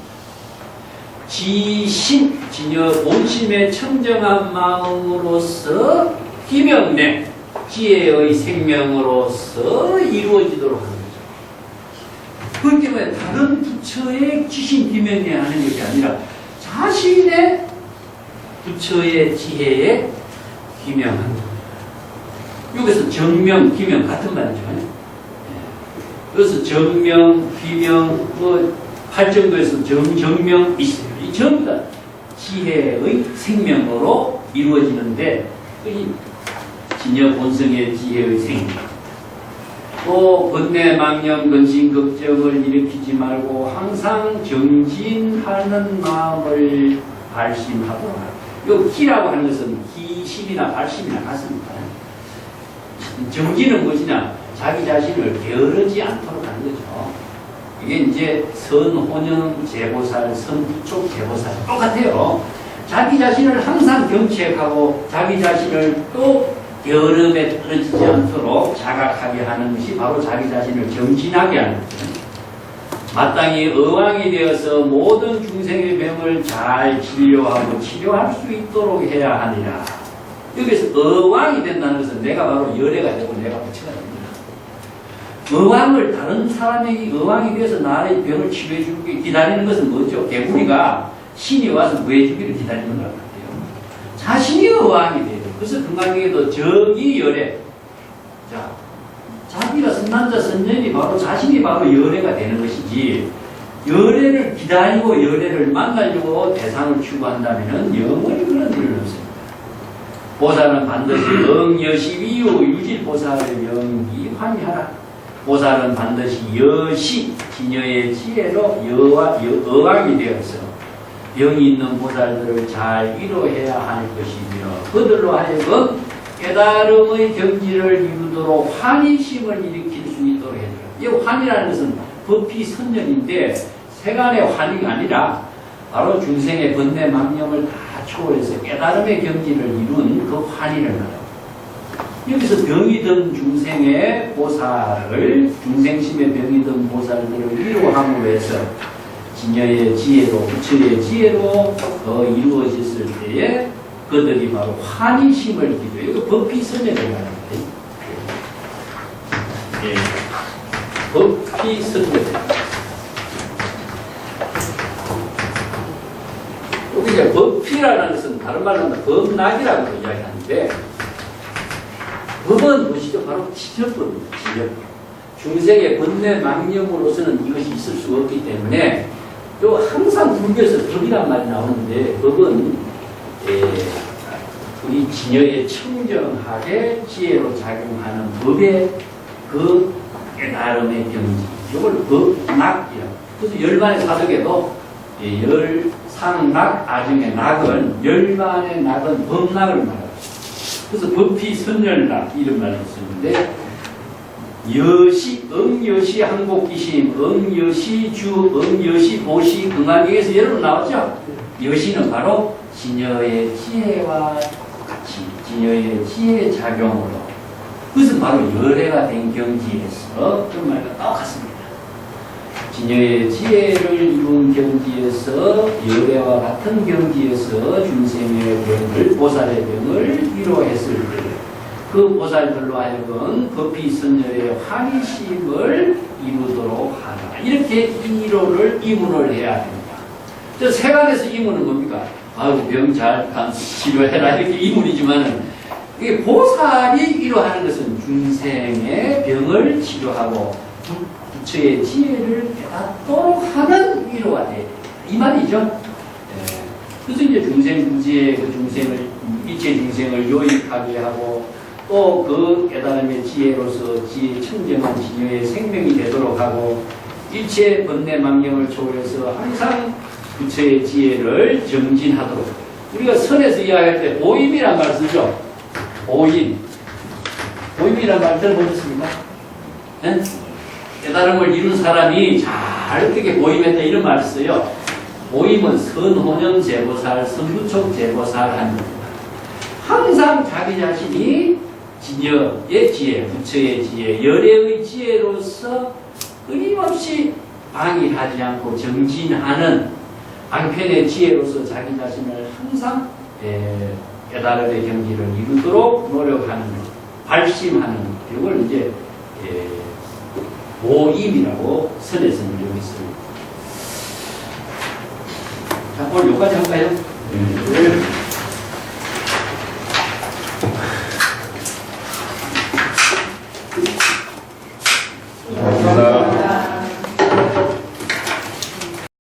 지심, 진여 본심의 청정한 마음으로서 기명내, 지혜의 생명으로서 이루어지도록 하는 거죠. 그렇기 때문에 다른 부처의 지심, 기명내 하는 것이 아니라 자신의 부처의 지혜에 기명하는 거예요. 여기서 정명, 기명 같은 말이죠. 그래서 정명, 기명, 팔정도에서 정명 있어요. 이 전부 다 지혜의 생명으로 이루어지는데 이 진여 본성의 지혜의 생명 또 번뇌 망념 근심 걱정을 일으키지 말고 항상 정진하는 마음을 발심하도록 하라. 이 기라고 하는 것은 기심이나 발심이나 같습니다. 정진은 무엇이냐? 자기 자신을 게으르지 않도록 하는 거죠. 이게 이제 선혼영 제보살, 선부촉 제보살 똑같아요. 자기 자신을 항상 경책하고 자기 자신을 또 게으름에 떨어지지 않도록 자각하게 하는 것이 바로 자기 자신을 정진하게 하는 거죠. 마땅히 어왕이 되어서 모든 중생의 병을 잘 진료하고 치료할 수 있도록 해야 하니라. 여기서 어왕이 된다는 것은 내가 바로 열애가 되고 내가 부처가 됩니다. 어왕을 다른 사람에게 어왕이 되어서 나의 병을 치료해 주기 기다리는 것은 뭐죠? 개구리가 신이 와서 구해주기를 기다리는 것 같아요. 자신이 어왕이 돼야 돼요. 그래서 건강에도 정이 열애. 자, 자기가 선남자 선녀이 바로 자신이 바로 열애가 되는 것이지, 열애를 기다리고 열애를 만나려고 대상을 추구한다면 영원히 그런 일은 없습니다. 보살은 반드시 영여시위유 유질보살의 영기 환희하라. 보살은 반드시 여시 진여의 지혜로 어왕이 되어서 병이 있는 보살들을 잘 위로해야 할 것이며, 그들로 하여금 깨달음의 경지를 이루도록 환희심을 일으킬 수 있도록 해주라. 이 환희라는 것은 법피 선념인데, 세간의 환희가 아니라 바로 중생의 번뇌 망념을 다 초월해서 깨달음의 경지를 이룬 그 환희를 말합니다. 여기서 병이 든 중생의 보살을, 중생심의 병이 든 보살들을 위로함으로 해서 진여의 지혜로, 부처의 지혜로 더 이루어졌을 때에 그들이 바로 환희심을 기도해요. 이거 법피선언이라고 합니다. 예. 법피선언. 여기 이제 법피라는 것은 다른 말로 하면 법락이라고 이야기하는데, 법은 무엇이죠? 바로 지적법입니다. 지적법. 중생의 번뇌 망념으로서는 이것이 있을 수 없기 때문에, 또 항상 불교에서 법이란 말이 나오는데, 법은 우리 진여의 청정하게 지혜로 작용하는 법의 그 깨달음의 경지, 이걸 법락이라고. 그래서 열반의 사덕에도 열상락, 아정의 낙은, 열반의 낙은 법락을 말합니다. 그래서 법피 선열락 이런 말을 쓰는데, 여시, 응여시 항복기심, 응여시 주, 응여시 보시 금강경에서 여러 번 나왔죠? 여시는 바로 진여의 지혜와 같이, 진여의 지혜의 작용으로, 그것은 바로 열애가 된 경지에서 그 말과 똑같습니다. 진여의 지혜를 이룬 경지에서, 열애와 같은 경지에서 중생의 병을, 보살의 병을 위로했을 때, 그 보살들로 하여금 법피 선열의 환희심을 이루도록 하라. 이렇게 이문을 해야 됩니다. 저 세간에서 이문은 뭡니까? 아이고, 병 잘 치료해라. 이렇게 이문이지만은, 이게 보살이 위로하는 것은 중생의 병을 치료하고 부처의 지혜를 깨닫도록 하는 위로가 돼. 이 말이죠. 예. 그래서 이제 중생부지의 그 중생을, 일체 중생을 요익하게 하고, 또 그 깨달음의 지혜로서 지혜 청정한 진여의 생명이 되도록 하고, 일체 번뇌 망념을 초월해서 항상 부처의 지혜를 정진하도록. 우리가 선에서 이야기할 때 보임이란 말 쓰죠. 보임. 보임이란 말 들어보셨습니까? 네? 깨달음을 이룬 사람이 잘 어떻게 보임했다 이런 말을 써요. 보임은 선호념 제보살, 선부촉 제보살 하는 겁니다. 항상 자기 자신이 진여의 지혜, 부처의 지혜, 열애의 지혜로서 끊임없이 방해하지 않고 정진하는 방편의 지혜로서 자기 자신을 항상 깨달음의 경지를 이루도록 노력하는, 발심하는, 이걸 이제 모임이라고 선에서는 여기 있습니다. 자, 오늘 여기까지 할까요?